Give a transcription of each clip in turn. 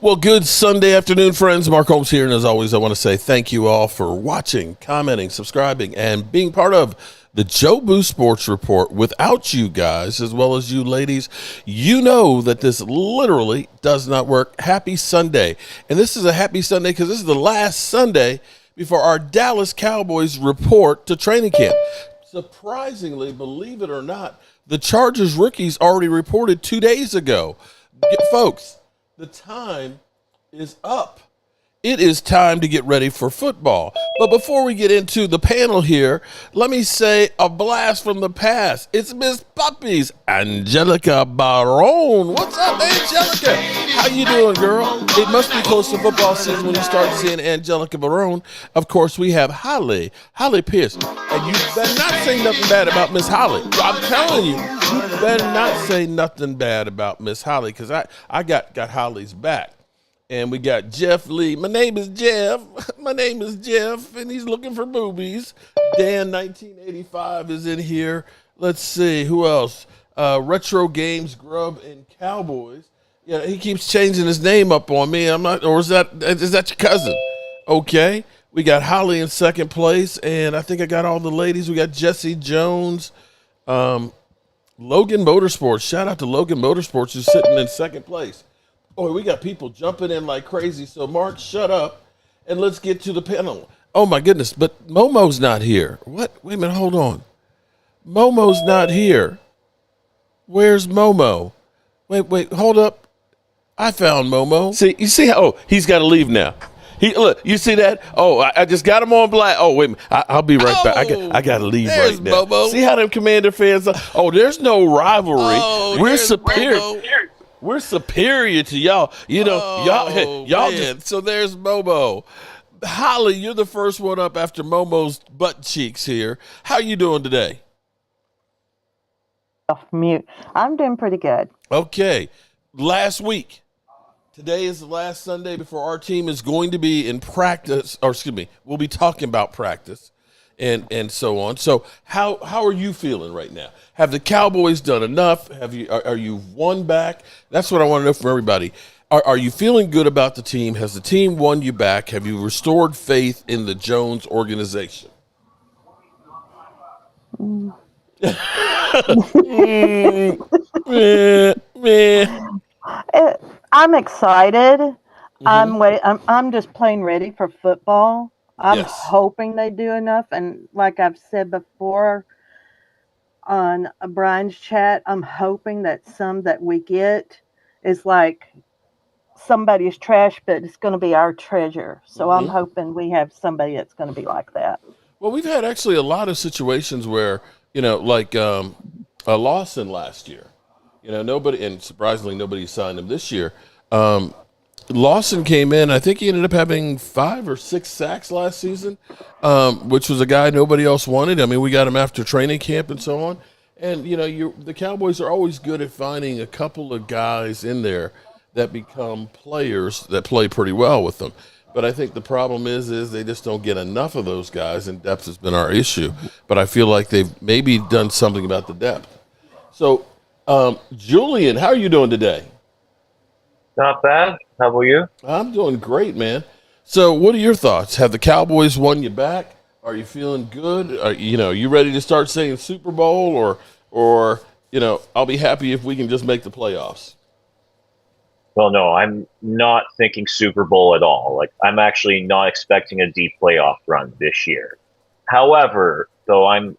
Well, good Sunday afternoon, friends. Mark Holmes here, and as always, I want to say thank you all for watching, commenting, subscribing, and being part of the Joe Boo Sports Report. Without you guys, as well as you ladies, you know that this literally does not work. Happy Sunday. And this is a happy Sunday because this is the last Sunday before our Dallas Cowboys report to training camp. Surprisingly, believe it or not, the Chargers rookies already reported 2 days ago. Folks, the time is up. It is time to get ready for football. But before we get into the panel here, let me say a blast from the past. It's Miss Puppy's Angelica Barone. What's up, Angelica? How you doing, girl? It must be close to football season when you start seeing Angelica Barone. Of course, we have Holly Pierce. And you better not say nothing bad about Miss Holly. I'm telling you, you better not say nothing bad about Miss Holly, because I got Holly's back. And we got Jeff Lee. My name is Jeff, and he's looking for boobies. Dan 1985 is in here. Let's see, who else? Retro Games, Grub, and Cowboys. Yeah, he keeps changing his name up on me. I'm not, or is that your cousin? Okay. We got Holly in second place, and I think I got all the ladies. We got Jesse Jones, Logan Motorsports. Shout out to Logan Motorsports, who's sitting in second place. Oh, we got people jumping in like crazy. So, Mark, shut up, and let's get to the panel. Oh, my goodness, but Momo's not here. What? Wait a minute, hold on. Momo's not here. Where's Momo? Wait, hold up. I found Momo. See, you see how, he's got to leave now. Look, you see that? Oh, I just got him on black. Oh, wait a minute. I'll be right back. I got to leave right now. Momo. See how them Commander fans are? Oh, there's no rivalry. We're superior. Momo. We're superior to y'all. You know, y'all just, so there's Momo. Holly, you're the first one up after Momo's butt cheeks here. How you doing today? Off mute. I'm doing pretty good. Okay. Last week. Today is the last Sunday before our team is going to be in practice, or excuse me, we'll be talking about practice and so on. So how are you feeling right now? Have the Cowboys done enough? Are you won back? That's what I want to know from everybody. Are you feeling good about the team? Has the team won you back? Have you restored faith in the Jones organization? I'm excited. I'm just plain ready for football. I'm hoping they do enough, and like I've said before on Brian's chat, I'm hoping that some that we get is like somebody's trash, but it's going to be our treasure. So I'm hoping we have somebody that's going to be like that. Well, we've had actually a lot of situations where, like a Lawson last year. Nobody, and surprisingly, nobody signed him this year. Lawson came in. I think he ended up having 5 or 6 sacks last season, which was a guy nobody else wanted. I mean, we got him after training camp and so on. And, the Cowboys are always good at finding a couple of guys in there that become players that play pretty well with them. But I think the problem is they just don't get enough of those guys, and depth has been our issue. But I feel like they've maybe done something about the depth. So, Julian, how are you doing today? Not bad. How about you? I'm doing great, man. So what are your thoughts? Have the Cowboys won you back? Are you feeling good? Are you ready to start saying Super Bowl or I'll be happy if we can just make the playoffs? Well, no, I'm not thinking Super Bowl at all. Like, I'm actually not expecting a deep playoff run this year. However, though, I'm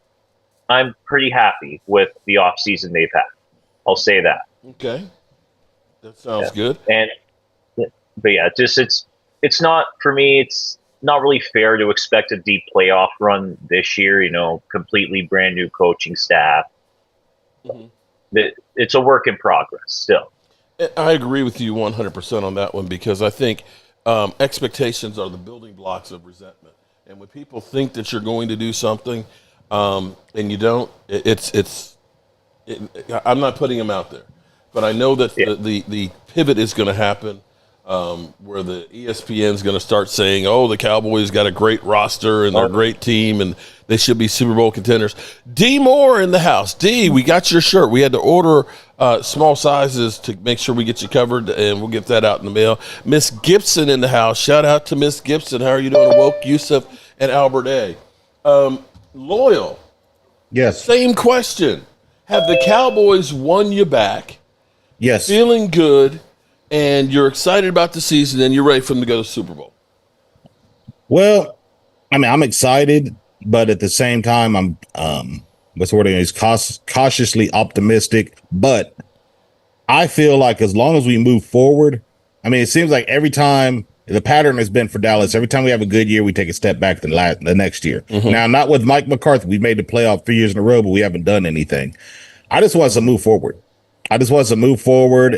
pretty happy with the offseason they've had. I'll say that. Okay. That sounds good. But yeah, it's not, for me, it's not really fair to expect a deep playoff run this year, completely brand new coaching staff. It's a work in progress still. I agree with you 100% on that one, because I think expectations are the building blocks of resentment. And when people think that you're going to do something and you don't, I'm not putting them out there. But I know that the pivot is going to happen. where the ESPN's going to start saying, "Oh, the Cowboys got a great roster and they're a great team and they should be Super Bowl contenders." D Moore in the house. D, we got your shirt. We had to order small sizes to make sure we get you covered, and we'll get that out in the mail. Miss Gibson in the house. Shout out to Miss Gibson. How are you doing? Woke Yusuf and Albert A. Loyal. Yes. Same question. Have the Cowboys won you back? Yes. Feeling good, and you're excited about the season, and you're ready for them to go to the Super Bowl? Well, I mean, I'm excited, but at the same time, I'm what's the word is cautiously optimistic. But I feel like as long as we move forward, I mean, it seems like every time the pattern has been for Dallas, every time we have a good year, we take a step back the next year. Mm-hmm. Now, not with Mike McCarthy. We've made the playoff 3 years in a row, but we haven't done anything. I just want us to move forward.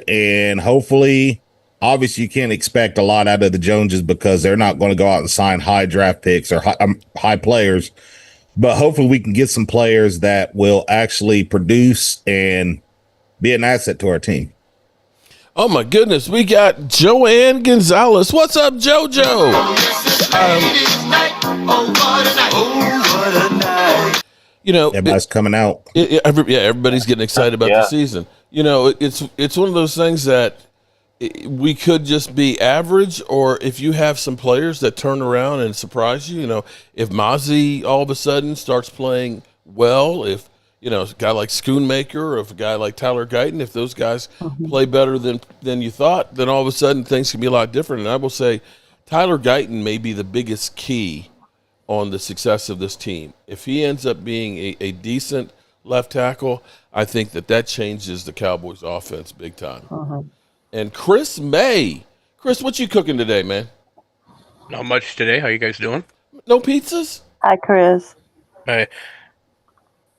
And hopefully, obviously, you can't expect a lot out of the Joneses because they're not going to go out and sign high draft picks or high players. But hopefully we can get some players that will actually produce and be an asset to our team. Oh, my goodness. We got Joanne Gonzalez. What's up, JoJo? You know, everybody's coming out. Everybody's getting excited about the season. You know, it's one of those things that we could just be average, or if you have some players that turn around and surprise you, you know, if Mozzie all of a sudden starts playing well, if, you know, a guy like Schoonmaker or if a guy like Tyler Guyton, if those guys play better than you thought, then all of a sudden things can be a lot different. And I will say Tyler Guyton may be the biggest key on the success of this team. If he ends up being a decent left tackle, I think that changes the Cowboys offense big time. And Chris May. Chris, what you cooking today, man? Not much today. How you guys doing? No pizzas? Hi, Chris. Hey.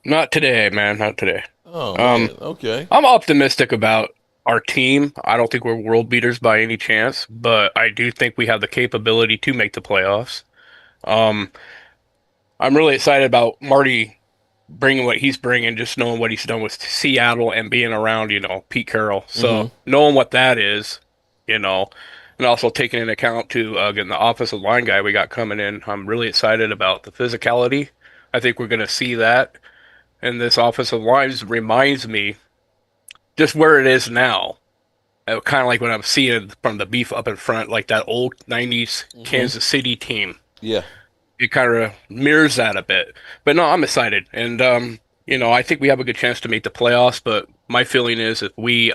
Not today, man. Not today. Oh, man. Okay. I'm optimistic about our team. I don't think we're world beaters by any chance, but I do think we have the capability to make the playoffs. I'm really excited about Marty bringing what he's bringing, just knowing what he's done with Seattle and being around, you know, Pete Carroll. So knowing what that is, you know, and also taking into account to getting the offensive line guy we got coming in, I'm really excited about the physicality. I think we're going to see that. And this offensive line reminds me just where it is now. Kind of like when I'm seeing from the beef up in front, like that old 90s Kansas City team. Yeah. It kind of mirrors that a bit. But no, I'm excited. And, you know, I think we have a good chance to make the playoffs. But my feeling is if we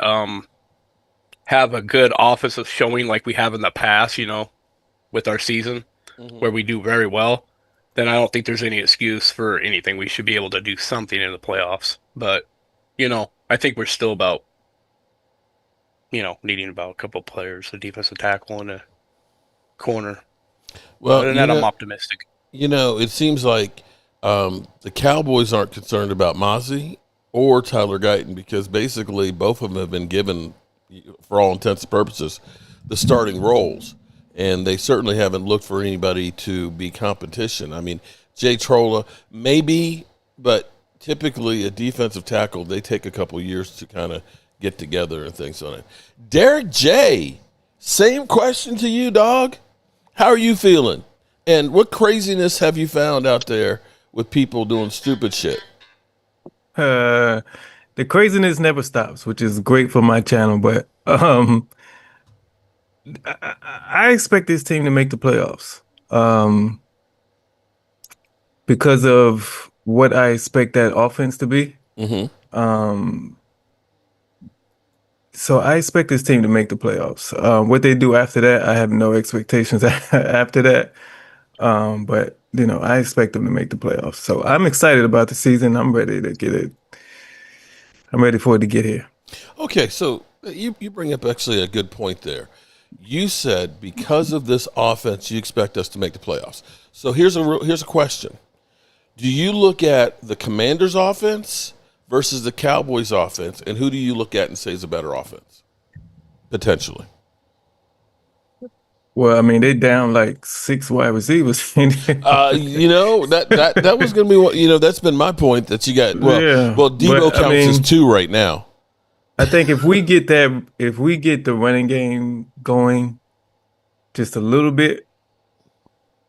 have a good offensive showing like we have in the past, you know, with our season, where we do very well, then I don't think there's any excuse for anything. We should be able to do something in the playoffs. But, you know, I think we're still about, you know, needing about a couple of players, a defensive tackle and a corner. Well, other than that, I'm optimistic. You know, it seems like the Cowboys aren't concerned about Mozzie or Tyler Guyton because basically both of them have been given, for all intents and purposes, the starting roles. And they certainly haven't looked for anybody to be competition. I mean, Jay Trolla, maybe, but typically a defensive tackle, they take a couple years to kind of get together and things on it. Derek J., same question to you, dog. How are you feeling? And what craziness have you found out there with people doing stupid shit? The craziness never stops, which is great for my channel. But I expect this team to make the playoffs because of what I expect that offense to be. So I expect this team to make the playoffs. What they do after that, I have no expectations after that. But, you know, I expect them to make the playoffs. So I'm excited about the season. I'm ready to get it. I'm ready for it to get here. Okay, so you bring up actually a good point there. You said because of this offense, you expect us to make the playoffs. So here's a question. Do you look at the Commanders' offense versus the Cowboys' offense, and who do you look at and say is a better offense, potentially? Well, I mean, they down like 6 wide receivers. You know, that was going to be what, you know, that's been my point that you got. Well, Debo counts as 2 right now. I think if we get the running game going, just a little bit,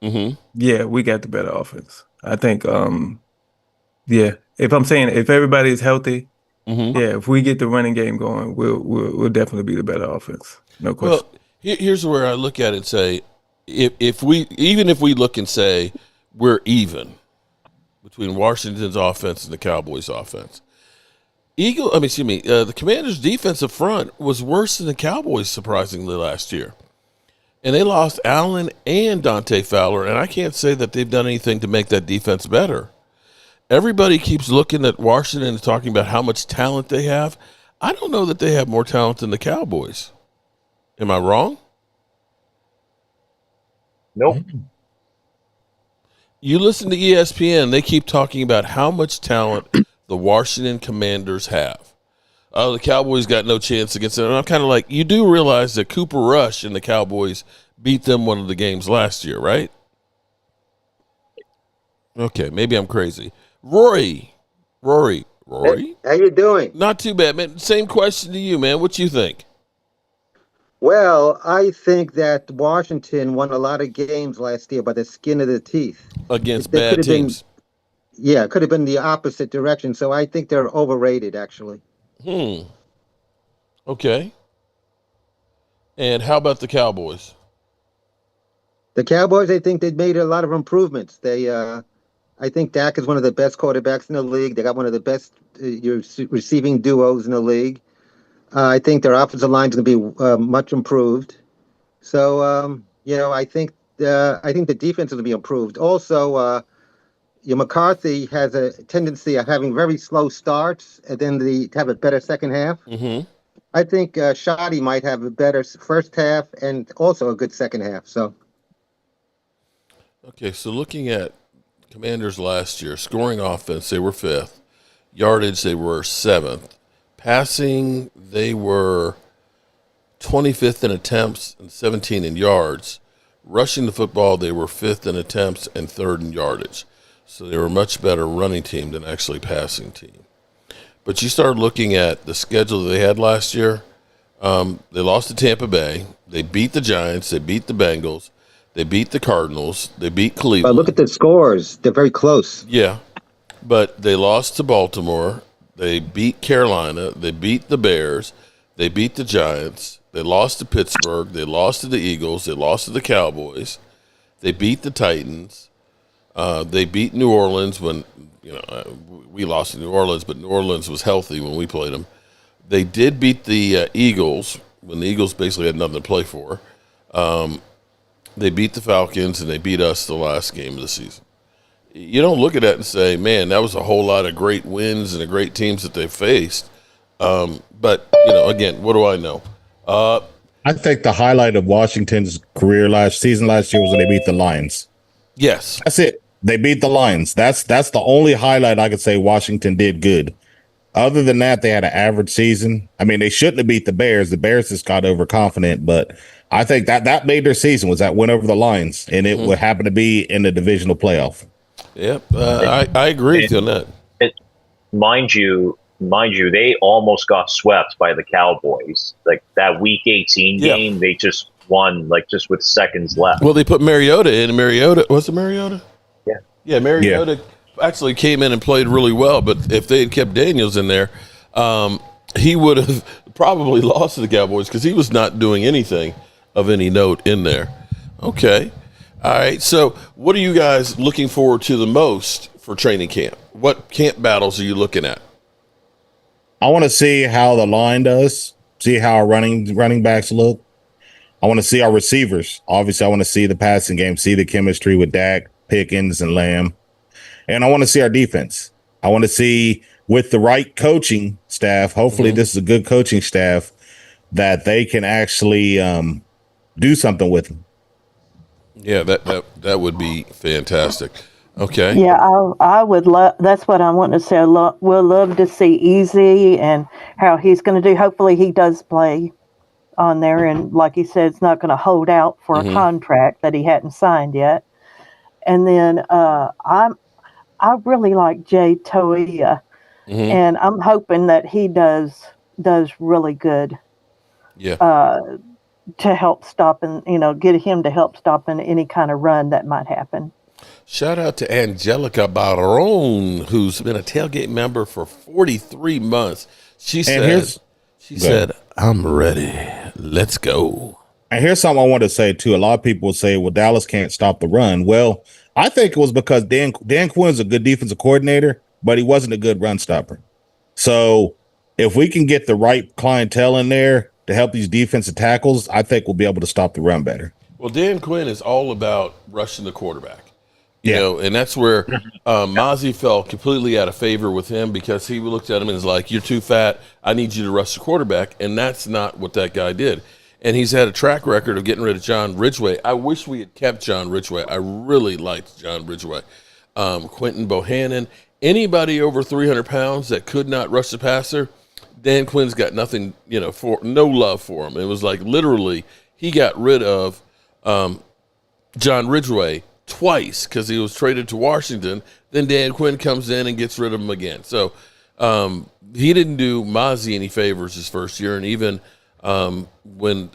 yeah, we got the better offense. I think, yeah, if everybody is healthy, yeah, if we get the running game going, we'll definitely be the better offense. No question. Well, here's where I look at it and say, if we look and say we're even between Washington's offense and the Cowboys' offense, the Commanders' defensive front was worse than the Cowboys surprisingly last year, and they lost Allen and Dante Fowler, and I can't say that they've done anything to make that defense better. Everybody keeps looking at Washington and talking about how much talent they have. I don't know that they have more talent than the Cowboys. Am I wrong? Nope. You listen to ESPN, they keep talking about how much talent the Washington Commanders have. Oh, the Cowboys got no chance against them. And I'm kind of like, you do realize that Cooper Rush and the Cowboys beat them one of the games last year, right? Okay, maybe I'm crazy. Rory. Hey, how you doing? Not too bad, man. Same question to you, man. What you think? Well, I think that Washington won a lot of games last year by the skin of their teeth. Against They bad could have been, teams. yeah, it could have been the opposite direction. So I think they're overrated, actually. Okay. And how about the Cowboys? The Cowboys, I think they've made a lot of improvements. I think Dak is one of the best quarterbacks in the league. They got one of the best receiving duos in the league. I think their offensive line is going to be much improved. So, I think the defense is going to be improved. Also, McCarthy has a tendency of having very slow starts and then to have a better second half. I think Shoddy might have a better first half and also a good second half. So, okay, so looking at Commanders last year, scoring offense, they were 5th. Yardage, they were 7th. Passing, they were 25th in attempts and 17 in yards. Rushing the football, they were 5th in attempts and 3rd in yardage. So they were a much better running team than actually passing team. But you start looking at the schedule that they had last year. They lost to Tampa Bay. They beat the Giants. They beat the Bengals. They beat the Cardinals. They beat Cleveland. look at the scores; they're very close. Yeah, but they lost to Baltimore. They beat Carolina. They beat the Bears. They beat the Giants. They lost to Pittsburgh. They lost to the Eagles. They lost to the Cowboys. They beat the Titans. They beat New Orleans when we lost to New Orleans, but New Orleans was healthy when we played them. They did beat the Eagles when the Eagles basically had nothing to play for. They beat the Falcons, and they beat us the last game of the season. You don't look at that and say, man, that was a whole lot of great wins and the great teams that they faced. But, again, what do I know? I think the highlight of Washington's career last year was when they beat the Lions. Yes. That's it. They beat the Lions. That's the only highlight I could say Washington did good. Other than that, they had an average season. I mean, they shouldn't have beat the Bears. The Bears just got overconfident, but I think that made their season was that win over the Lions, and it would happen to be in the divisional playoff. Yep, I agree with you on that. Mind you, they almost got swept by the Cowboys. Like that Week 18 game, they just won just with seconds left. Well, they put Mariota in. Was it Mariota? Yeah, Mariota actually came in and played really well. But if they had kept Daniels in there, he would have probably lost to the Cowboys because he was not doing anything of any note in there. Okay. All right. So what are you guys looking forward to the most for training camp? What camp battles are you looking at? I want to see how the line does, see how our running backs look. I want to see our receivers. Obviously, I want to see the passing game, see the chemistry with Dak, Pickens, and Lamb. And I want to see our defense. I want to see with the right coaching staff, hopefully this is a good coaching staff, that they can actually do something with them. Yeah, that would be fantastic. Okay. Yeah, I would love. That's what I want to say. We'll love to see Easy and how he's going to do. Hopefully, he does play on there, and like he said, it's not going to hold out for a contract that he hadn't signed yet. And then I really like Jay Toia, and I'm hoping that he does really good. Yeah. to help stop and get him to help stop any kind of run that might happen. Shout out to Angelica Barone, who's been a tailgate member for 43 months. She said, I'm ready. Let's go. And here's something I want to say too. A lot of people say, well, Dallas can't stop the run. Well, I think it was because Dan Quinn's a good defensive coordinator, but he wasn't a good run stopper. So if we can get the right clientele in there to help these defensive tackles, I think we'll be able to stop the run better. Well, Dan Quinn is all about rushing the quarterback. You know, and that's where Mozzie fell completely out of favor with him, because he looked at him and was like, you're too fat. I need you to rush the quarterback. And that's not what that guy did. And he's had a track record of getting rid of John Ridgeway. I wish we had kept John Ridgeway. I really liked John Ridgeway. Quentin Bohannon, anybody over 300 pounds that could not rush the passer, Dan Quinn's got nothing, no love for him. It was like literally he got rid of John Ridgeway twice because he was traded to Washington. Then Dan Quinn comes in and gets rid of him again. So he didn't do Mozzie any favors his first year. And even when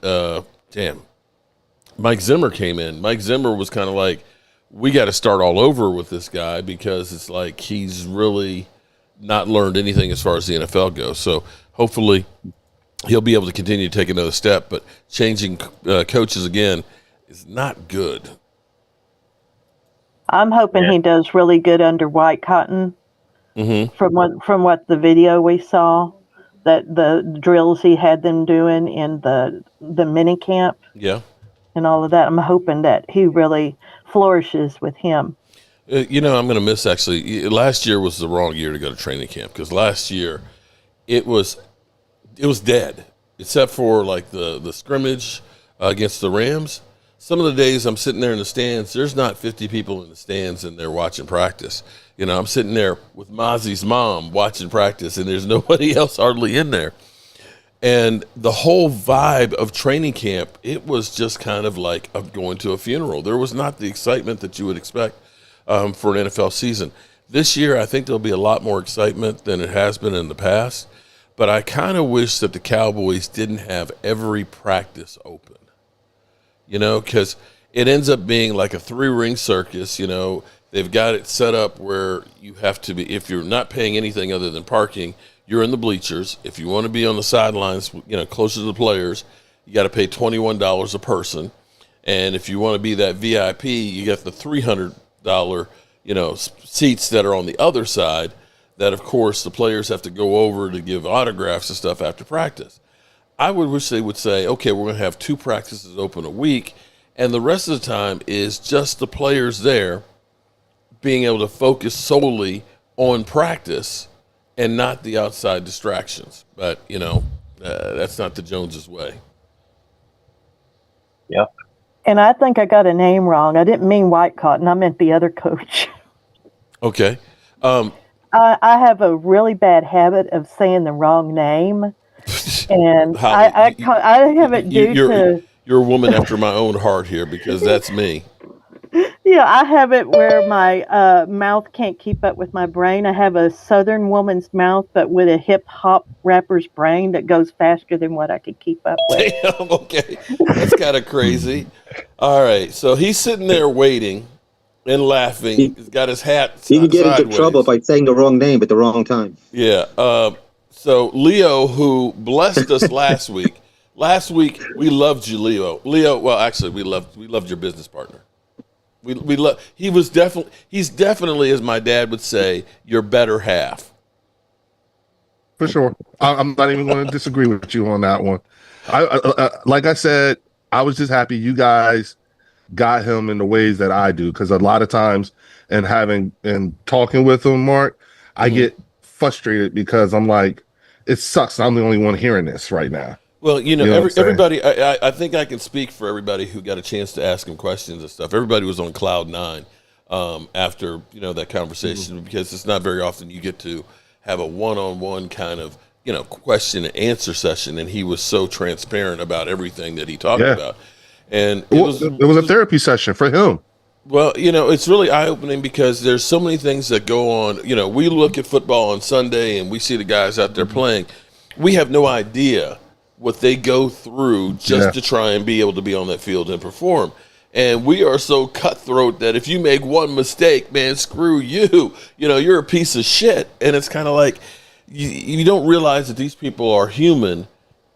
Mike Zimmer came in, Mike Zimmer was kind of like, we got to start all over with this guy, because it's like he's really not learned anything as far as the NFL goes. So hopefully he'll be able to continue to take another step. But changing coaches again is not good. I'm hoping he does really good under White Cotton. Mm-hmm. From what the video we saw, that the drills he had them doing in the mini camp, and all of that, I'm hoping that he really flourishes with him. I'm going to miss, actually. Last year was the wrong year to go to training camp, because last year it was dead, except for like the scrimmage against the Rams. Some of the days I'm sitting there in the stands, there's not 50 people in the stands and they're watching practice. I'm sitting there with Mozzie's mom watching practice, and there's nobody else hardly in there. And the whole vibe of training camp, it was just kind of like going to a funeral. There was not the excitement that you would expect for an NFL season. This year, I think there'll be a lot more excitement than it has been in the past. But I kind of wish that the Cowboys didn't have every practice open. Because it ends up being like a 3-ring circus. They've got it set up where you have to be, if you're not paying anything other than parking, you're in the bleachers. If you want to be on the sidelines, closer to the players, you got to pay $21 a person. And if you want to be that VIP, you get the $300, seats that are on the other side that, of course, the players have to go over to give autographs and stuff after practice. I would wish they would say, okay, we're going to have 2 practices open a week, and the rest of the time is just the players there being able to focus solely on practice and not the outside distractions. But, that's not the Joneses way. Yeah. And I think I got a name wrong. I didn't mean White Cotton. I meant the other coach. Okay. I have a really bad habit of saying the wrong name. And I have it due to... You're a woman after my own heart here, because that's me. Yeah, I have it where my mouth can't keep up with my brain. I have a Southern woman's mouth, but with a hip-hop rapper's brain that goes faster than what I could keep up with. Damn, okay. That's kind of crazy. All right, so he's sitting there waiting and laughing. He's got his hat He can get sideways. into trouble by saying the wrong name at the wrong time. Yeah. So Leo, who blessed us last week. Last week we loved you, Leo. Leo. Well, actually, we loved your business partner. He's definitely, as my dad would say, your better half. For sure. I'm not even going to disagree with you on that one. Like I said, I was just happy you guys got him in the ways that I do, because a lot of times, and talking with him, Mark, I get frustrated because I'm like, it sucks. I'm the only one hearing this right now. Well, everybody, I think I can speak for everybody who got a chance to ask him questions and stuff. Everybody was on cloud 9 after, that conversation, because it's not very often you get to have a one-on-one kind of, question and answer session. And he was so transparent about everything that he talked about. And it was a therapy session for him. Well, it's really eye-opening, because there's so many things that go on. We look at football on Sunday and we see the guys out there playing. We have no idea what they go through just to try and be able to be on that field and perform. And we are so cutthroat that if you make one mistake, man, screw you. You know, you're a piece of shit. And it's kind of like you don't realize that these people are human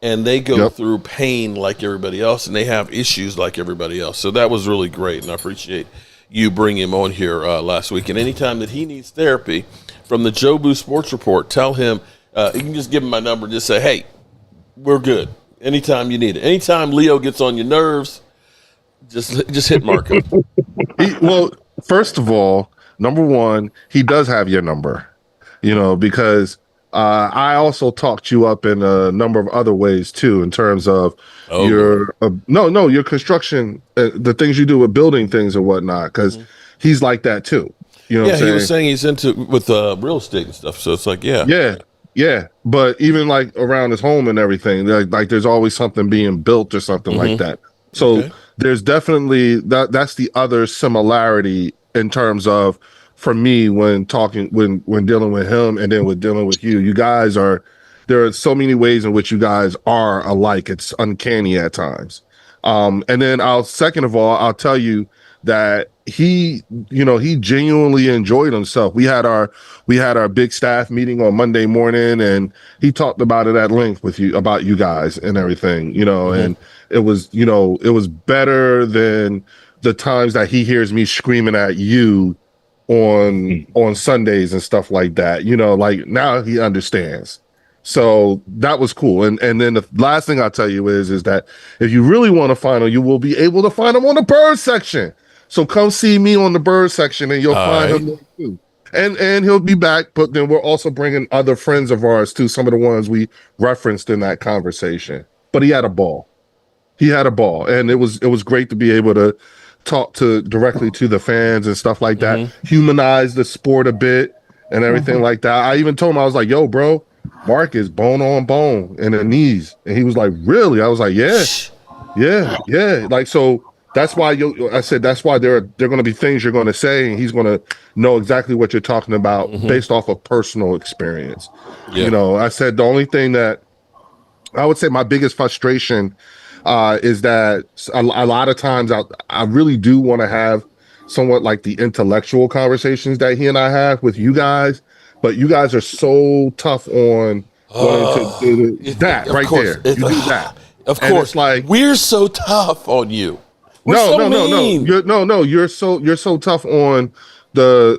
and they go through pain like everybody else and they have issues like everybody else. So that was really great. And I appreciate you bringing him on here last week. And anytime that he needs therapy from the Joe Boo Sports Report, tell him, you can just give him my number and just say, hey, we're good. Anytime you need it. Anytime Leo gets on your nerves, just hit Marco. Well, first of all, number one, he does have your number, you know, because I also talked you up in a number of other ways too, in terms of your your construction, the things you do with building things and whatnot, because he's like that too. You know what I'm saying? He was saying he's into with real estate and stuff. So it's like, yeah. But even like around his home and everything, like there's always something being built or something like that. So there's definitely that's the other similarity in terms of, for me, when dealing with him and then with dealing with you. You guys there are so many ways in which you guys are alike. It's uncanny at times. And then second of all, I'll tell you that he genuinely enjoyed himself. We had our big staff meeting on Monday morning, and he talked about it at length with you about you guys and everything, and it was better than the times that he hears me screaming at you on Sundays and stuff like that. Like, now he understands. So that was cool. And then the last thing I'll tell you is that if you really want to find him, you will be able to find him on the bird section. So come see me on the bird section and you'll find him there too. And he'll be back, but then we're also bringing other friends of ours too, some of the ones we referenced in that conversation. But he had a ball. And it was great to be able to talk directly to the fans and stuff like that, humanize the sport a bit and everything like that. I even told him, I was like, yo, bro, Mark is bone on bone in the knees. And he was like, really? I was like, yeah. Like, so that's why I said that's why there are going to be things you're going to say, and he's going to know exactly what you're talking about based off of personal experience. I said the only thing that I would say my biggest frustration is that a lot of times I really do want to have somewhat like the intellectual conversations that he and I have with you guys, but you guys are so tough on wanting to do that right there. You do that. Of course. It's like, we're so tough on you. No. You're so tough on the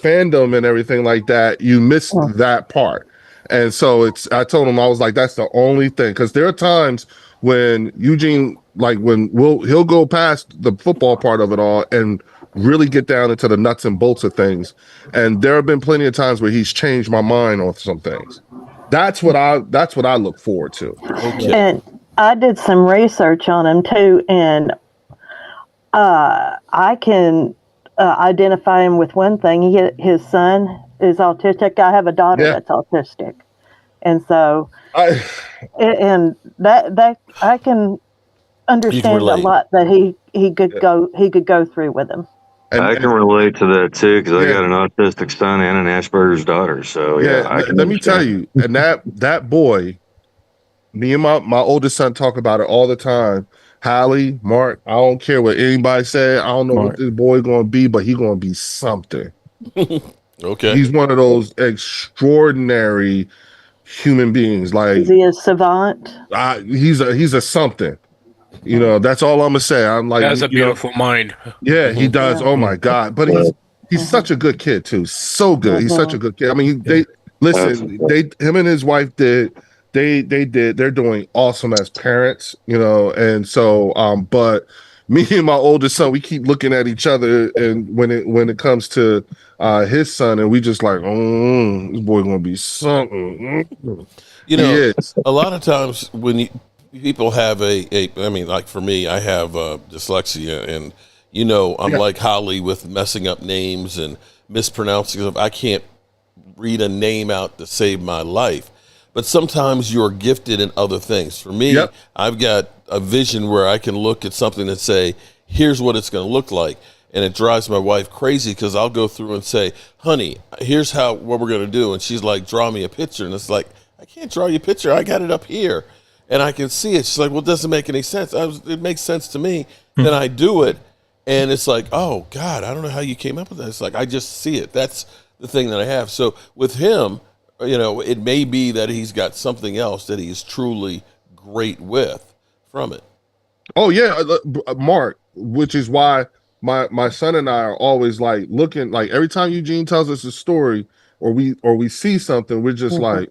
fandom and everything like that. You missed that part. And so I told him, I was like, that's the only thing. Because there are times when Eugene, like he'll go past the football part of it all and really get down into the nuts and bolts of things. And there have been plenty of times where he's changed my mind on some things. That's what I look forward to. Okay. And I did some research on him too, and I can identify him with one thing. His son is autistic. I have a daughter that's autistic, and so that I can understand a lot that he could go through with him. I can relate to that too, because I got an autistic son and an Asperger's daughter. So let me tell you, and that boy, me and my oldest son talk about it all the time. Hallie, Mark, I don't care what anybody say. I don't know what this boy going to be, but he going to be something. Okay. He's one of those extraordinary human beings. Like, is he a savant? He's a something. That's all I'm gonna say. I'm like, he has a beautiful mind. Yeah, he does. Oh my God. But he's such a good kid too. So good. He's such a good kid. I mean, him and his wife they're doing awesome as parents, and so but me and my oldest son, we keep looking at each other, and when it comes to his son, and we just like, this boy gonna be something. A lot of times when people have I mean, like for me, I have dyslexia, and I'm like Holly with messing up names and mispronouncing stuff. I can't read a name out to save my life. But sometimes you're gifted in other things. For me, I've got a vision where I can look at something and say, here's what it's going to look like. And it drives my wife crazy because I'll go through and say, honey, here's what we're going to do. And she's like, draw me a picture. And it's like, I can't draw you a picture. I got it up here. And I can see it. She's like, well, it doesn't make any sense. It makes sense to me. Then I do it. And it's like, oh, God, I don't know how you came up with that. It's like, I just see it. That's the thing that I have. So with him, it may be that he's got something else that he is truly great with from it. Oh, yeah, Mark, which is why my son and I are always like looking, like every time Eugene tells us a story or we see something, we're just like,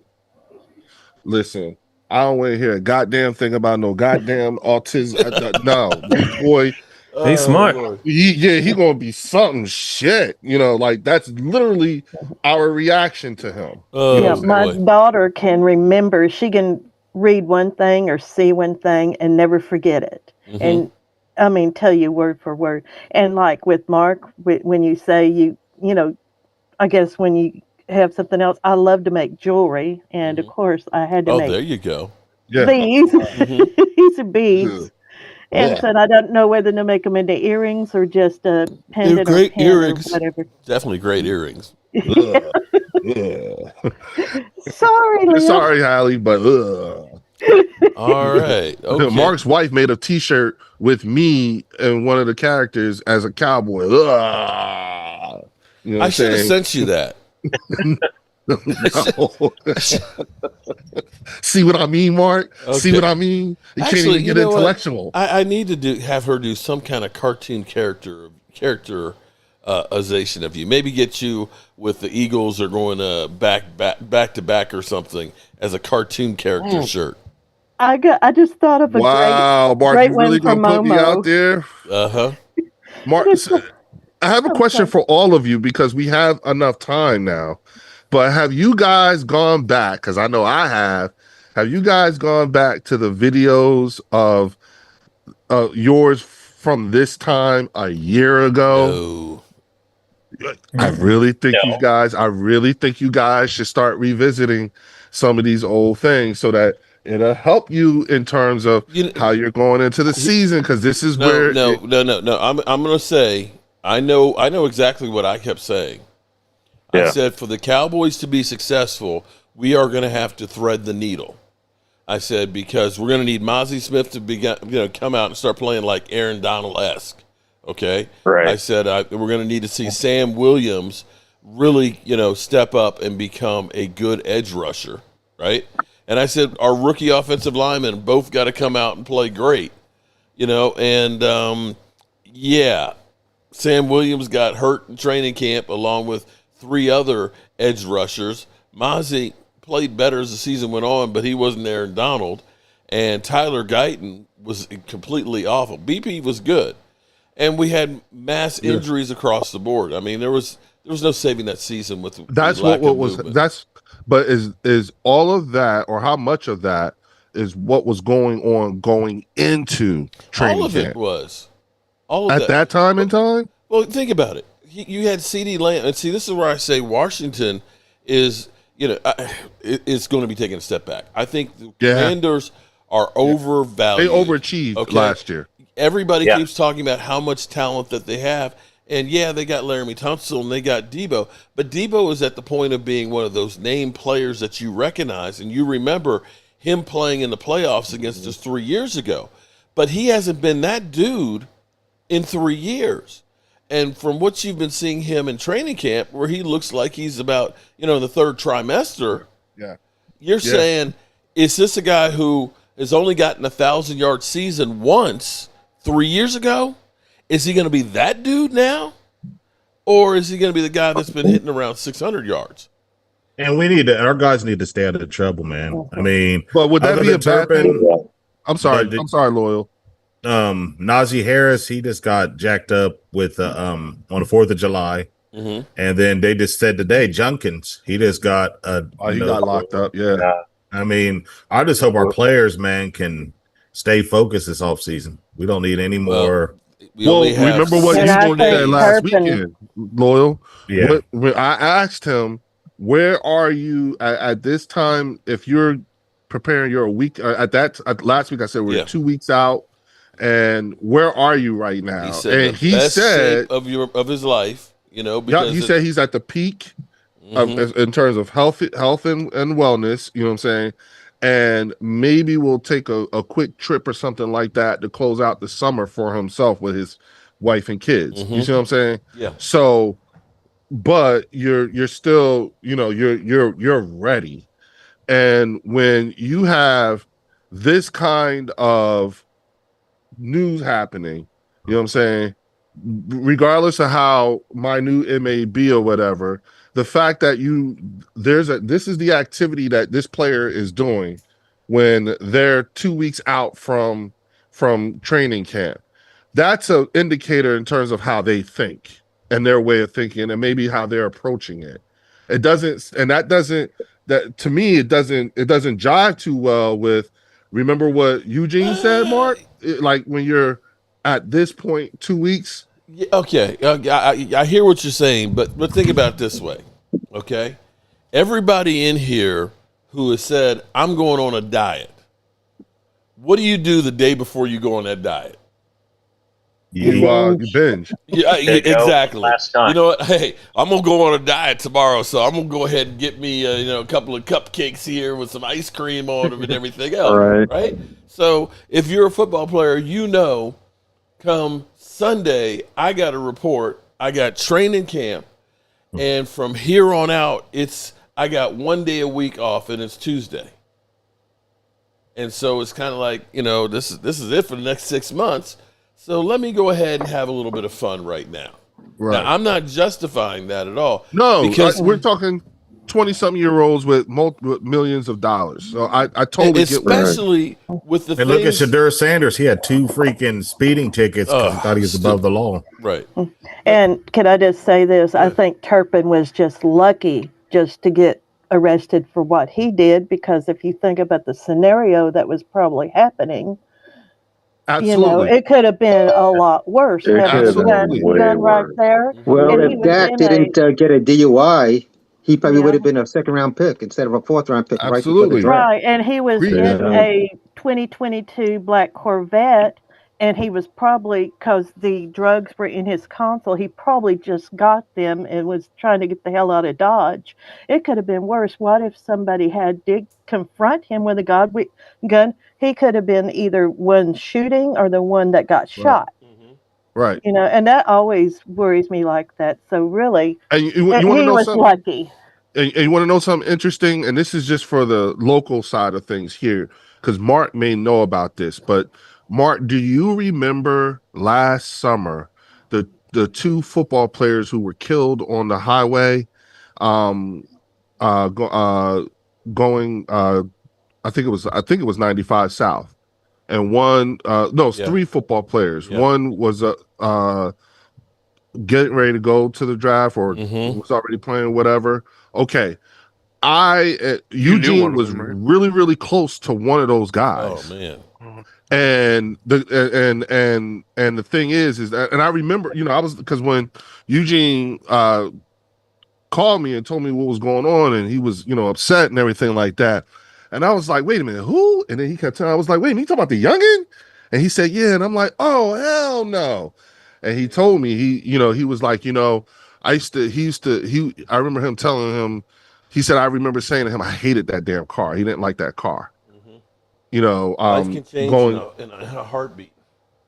listen, I don't want to hear a goddamn thing about no goddamn autism. No, this boy, He's smart. he gonna be something shit. Like that's literally our reaction to him. My daughter can remember. She can read one thing or see one thing and never forget it. Mm-hmm. And I mean, tell you word for word. And like with Mark, when you say I guess when you have something else, I love to make jewelry, and of course I had to make. Oh, there you go. Yeah. Beads. These are beads. And so I don't know whether to make them into earrings or just a pendant. They're great or earrings. Or whatever. Definitely great earrings. Sorry, Leo. Sorry, Hallie, but all right. Okay. Mark's wife made a T-shirt with me and one of the characters as a cowboy. I should have sent you that. No. See what I mean, Mark? Okay. See what I mean? You can't even get intellectual. I need to have her do some kind of cartoon characterization of you. Maybe get you with the Eagles or going back to back or something as a cartoon character shirt. I just thought of a Mark, great you really gonna put me out there? Mark, I have a question for all of you because we have enough time now. But have you guys gone back? Because I know I have. Have you guys gone back to the videos of yours from this time a year ago? No. I really think you guys should start revisiting some of these old things so that it'll help you in terms of how you're going into the season. Because this is where no. I'm going to say I know exactly what I kept saying. Yeah. I said for the Cowboys to be successful, we are going to have to thread the needle. I said because we're going to need Mozzie Smith to come out and start playing like Aaron Donald-esque. Okay. Right. I said we're going to need to see Sam Williams really step up and become a good edge rusher. Right. And I said our rookie offensive linemen both got to come out and play great. Sam Williams got hurt in training camp along with 3 other edge rushers. Mozzie played better as the season went on, but he wasn't there in Donald. And Tyler Guyton was completely awful. BP was good. And we had mass injuries across the board. I mean, there was no saving that season with that's what was movement. That's but is all of that or how much of that is what was going on going into training all of camp? It was. All of that time in time? Well, think about it. You had CeeDee Lamb, and see, this is where I say Washington is, it's going to be taking a step back. I think the Commanders are overvalued. They overachieved last year. Everybody keeps talking about how much talent that they have, and they got Laramie Tunsil and they got Debo, but Debo is at the point of being one of those name players that you recognize, and you remember him playing in the playoffs against us 3 years ago, but he hasn't been that dude in 3 years. And from what you've been seeing him in training camp, where he looks like he's about, in the third trimester, you're saying, is this a guy who has only gotten a 1,000-yard season once 3 years ago? Is he going to be that dude now? Or is he going to be the guy that's been hitting around 600 yards? And our guys need to stay out of trouble, man. I mean, but would that be a bad thing? I'm sorry, Loyal. Najee Harris, he just got jacked up with on the 4th of July. Mm-hmm. And then they just said today, Junkins, he just got he got locked up. Yeah. I mean, I just hope our players, man, can stay focused this offseason. We don't need any more. Remember what you said last weekend, Loyal? Yeah. When I asked him, where are you at this time? If you're preparing your week last week, I said we're 2 weeks out. And where are you right now? He said he said of his life, because he said he's at the peak in terms of health and wellness. You know what I'm saying? and maybe we'll take a quick trip or something like that to close out the summer for himself with his wife and kids. You see what I'm saying? Yeah. So, but you're still, you're ready. And when you have this kind of news happening, you know what I'm saying? Regardless of how minute it may be or whatever, the fact that this is the activity that this player is doing when they're 2 weeks out from training camp. That's an indicator in terms of how they think and their way of thinking and maybe how they're approaching it. That to me, it doesn't jive too well with, remember what Eugene said, Mark? Like when you're at this point, 2 weeks. Yeah, okay, I hear what you're saying, but think about it this way, okay? Everybody in here who has said, I'm going on a diet, what do you do the day before you go on that diet? You binge. Yeah, exactly. Last time. You know what? Hey, I'm gonna go on a diet tomorrow, so I'm gonna go ahead and get me, a couple of cupcakes here with some ice cream on them and everything else, right? So if you're a football player, come Sunday, I got a report. I got training camp, and from here on out, I got 1 day a week off, and it's Tuesday. And so it's kind of like, this is it for the next 6 months. So let me go ahead and have a little bit of fun right now. Right. Now, I'm not justifying that at all. No, because we're talking 20-something-year-olds with millions of dollars. So I totally get what. Especially with the And look at Shadur Sanders. He had 2 freaking speeding tickets because he thought he was above the law. Right. And can I just say this? I think Turpin was just lucky just to get arrested for what he did, because if you think about the scenario that was probably happening, absolutely, it could have been a lot worse. Gun right there. Well, if Dak didn't get a DUI, he probably would have been a second-round pick instead of a fourth-round pick. Absolutely. Right, and he was in a 2022 black Corvette, and he was probably, because the drugs were in his console, he probably just got them and was trying to get the hell out of Dodge. It could have been worse. What if somebody did confront him with a gun? He could have been either one shooting or the one that got shot. Right. And that always worries me like that. So really, and you want to know something? Lucky. And you want to know something interesting? And this is just for the local side of things here, because Mark may know about this. But Mark, do you remember last summer the 2 football players who were killed on the highway, going? I think it was 95 South, and one. No, it's 3 football players. Yeah. One was getting ready to go to the draft or was already playing, whatever. Okay. Eugene was really, really close to one of those guys. Oh man. And the thing is that, and I remember, because when Eugene called me and told me what was going on, and he was, upset and everything like that. And I was like, wait a minute, who? And then he kept telling, I was like, wait a minute, you talking about the youngin'? And he said, yeah. And I'm like, oh, hell no. And he told me, he was like, I remember him telling him, he said, I remember saying to him, I hated that damn car. He didn't like that car. Life can change in a heartbeat.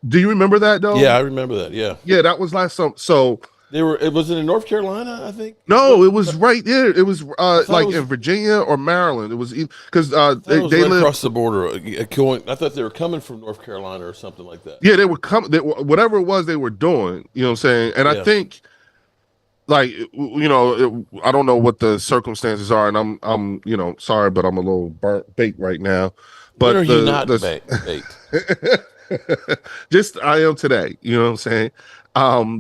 Do you remember that though? Yeah, I remember that. Yeah. Yeah, that was last summer. So it was in North Carolina, I think. No, it was right there. It was in Virginia or Maryland. It was because they live across the border. I thought they were coming from North Carolina or something like that. Yeah, they were coming. Whatever it was they were doing. You know what I'm saying? And I think, I don't know what the circumstances are, and I'm sorry, but I'm a little burnt baked right now. But when are you not baked? Just I am today. You know what I'm saying?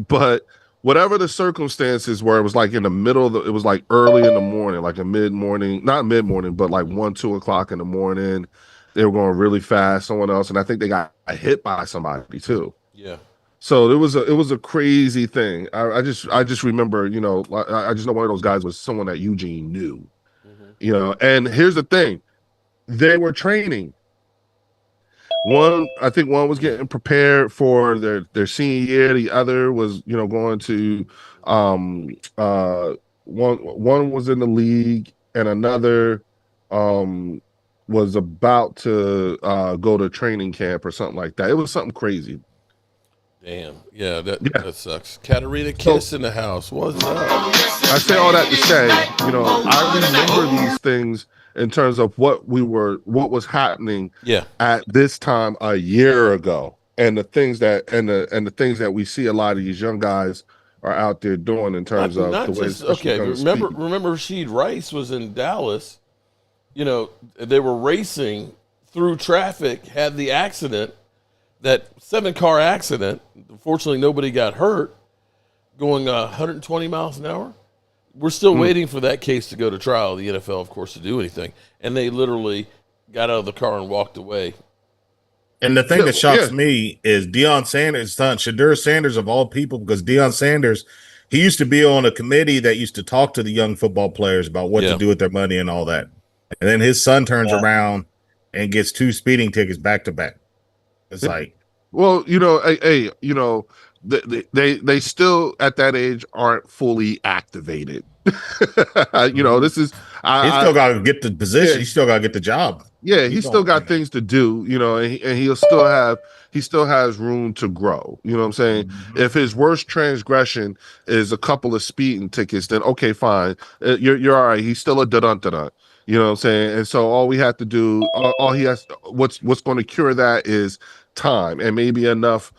But whatever the circumstances were, it was like in the middle it was like early in the morning, like a mid-morning, not mid-morning, but like 1-2 o'clock in the morning. They were going really fast, someone else, and I think they got hit by somebody too. Yeah. So it was a crazy thing. I just remember, I just know one of those guys was someone that Eugene knew. And here's the thing. They were training. I think one was getting prepared for their senior year. The other was, going to one was in the league, and another was about to go to training camp or something like that. It was something crazy. Damn. Yeah, that sucks. Katarina Kiss in the house. What's up? I say all that to say, I remember these things in terms of what was happening at this time a year ago, and the things that the things that we see a lot of these young guys are out there doing in terms of the way. Okay, but remember, Rashid Rice was in Dallas. They were racing through traffic, had the accident, that 7-car accident. Unfortunately, nobody got hurt. Going 120 miles an hour. We're still waiting for that case to go to trial. The NFL, of course, to do anything, and they literally got out of the car and walked away. And the thing that shocks me is Deion Sanders' son, Shadur Sanders, of all people, because Deion Sanders, he used to be on a committee that used to talk to the young football players about what to do with their money and all that. And then his son turns around and gets 2 speeding tickets back to back. It's like, well, they still at that age aren't fully activated. This is he still got to get the position. He still got to get the job. Yeah, he still got things to do, and he still has room to grow. You know what I'm saying? Mm-hmm. If his worst transgression is a couple of speeding tickets, then okay, fine. You're all right. He's still a dun-dun-dun. You know what I'm saying? And so all we have to do, all he has, what's going to cure that is time and maybe enough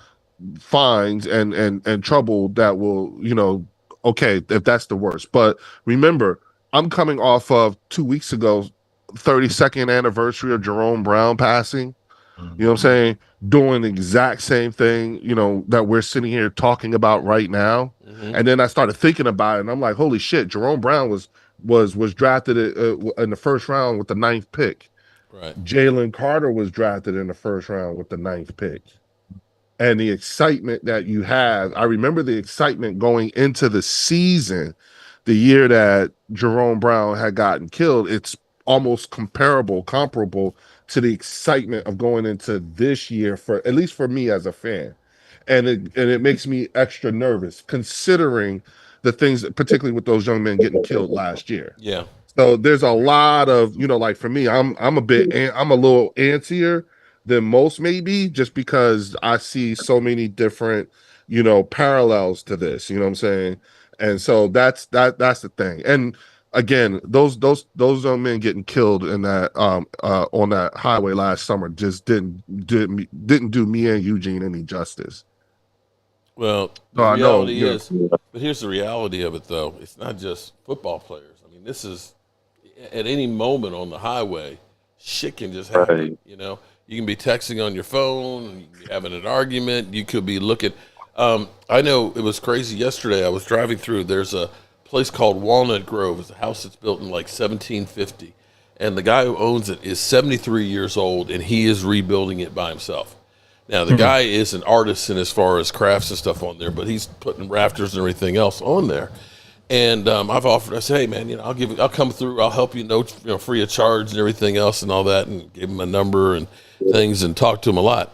fines and trouble that will, okay, if that's the worst. But remember, I'm coming off of 2 weeks ago, 32nd anniversary of Jerome Brown passing. You know what I'm saying? Doing the exact same thing, that we're sitting here talking about right now. Mm-hmm. And then I started thinking about it, and I'm like, holy shit, Jerome Brown was drafted in the first round with the 9th pick. Right. Jalen Carter was drafted in the first round with the 9th pick. And the excitement that you have, I remember the excitement going into the season, the year that Jerome Brown had gotten killed. It's almost comparable to the excitement of going into this year, for at least for me as a fan. And it makes me extra nervous considering the things, particularly with those young men getting killed last year. Yeah. So there's a lot of, like for me, I'm a little antsier than most, maybe, just because I see so many different, parallels to this, you know what I'm saying? And so that's the thing. And again, those young men getting killed in that on that highway last summer just didn't do me and Eugene any justice. Well, the reality is, but here's the reality of it, though. It's not just football players. I mean, this is at any moment on the highway, shit can just happen. Right. You can be texting on your phone, you can be having an argument, you could be looking. I know it was crazy yesterday. I was driving through. There's a place called Walnut Grove. It's a house that's built in like 1750, and the guy who owns it is 73 years old, and he is rebuilding it by himself. Now, the guy is an artisan as far as crafts and stuff on there, but he's putting rafters and everything else on there. And I've offered, I say, hey man, I'll come through, I'll help you, free of charge and everything else and all that, and give him a number and things and talk to him a lot.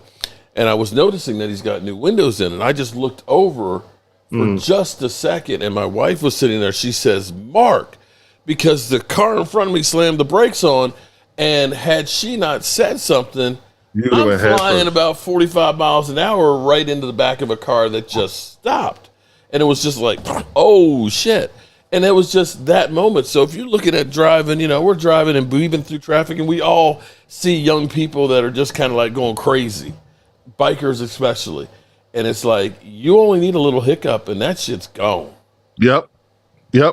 And I was noticing that he's got new windows in, and I just looked over for just a second, and my wife was sitting there. She says, Mark, because the car in front of me slammed the brakes on, and had she not said something, I'm flying about 45 miles an hour right into the back of a car that just stopped. And it was just like, oh, shit. And it was just that moment. So if you're looking at driving, we're driving and weaving through traffic, and we all see young people that are just kind of like going crazy, bikers especially. And it's like, you only need a little hiccup, and that shit's gone. Yep. Yeah.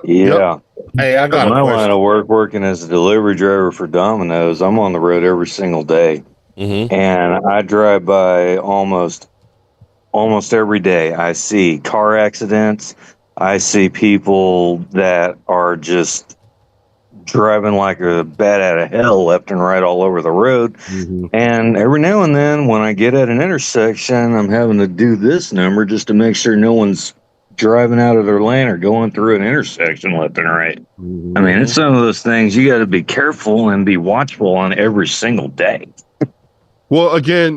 Hey, I got my line of work, working as a delivery driver for Domino's, I'm on the road every single day. Mm-hmm. And I drive by almost every day. I see car accidents. I see people that are just driving like a bat out of hell left and right all over the road. Mm-hmm. And every now and then when I get at an intersection, I'm having to do this number just to make sure no one's driving out of their lane or going through an intersection left and right. Mm-hmm. I mean, it's some of those things you got to be careful and be watchful on every single day. Well, again,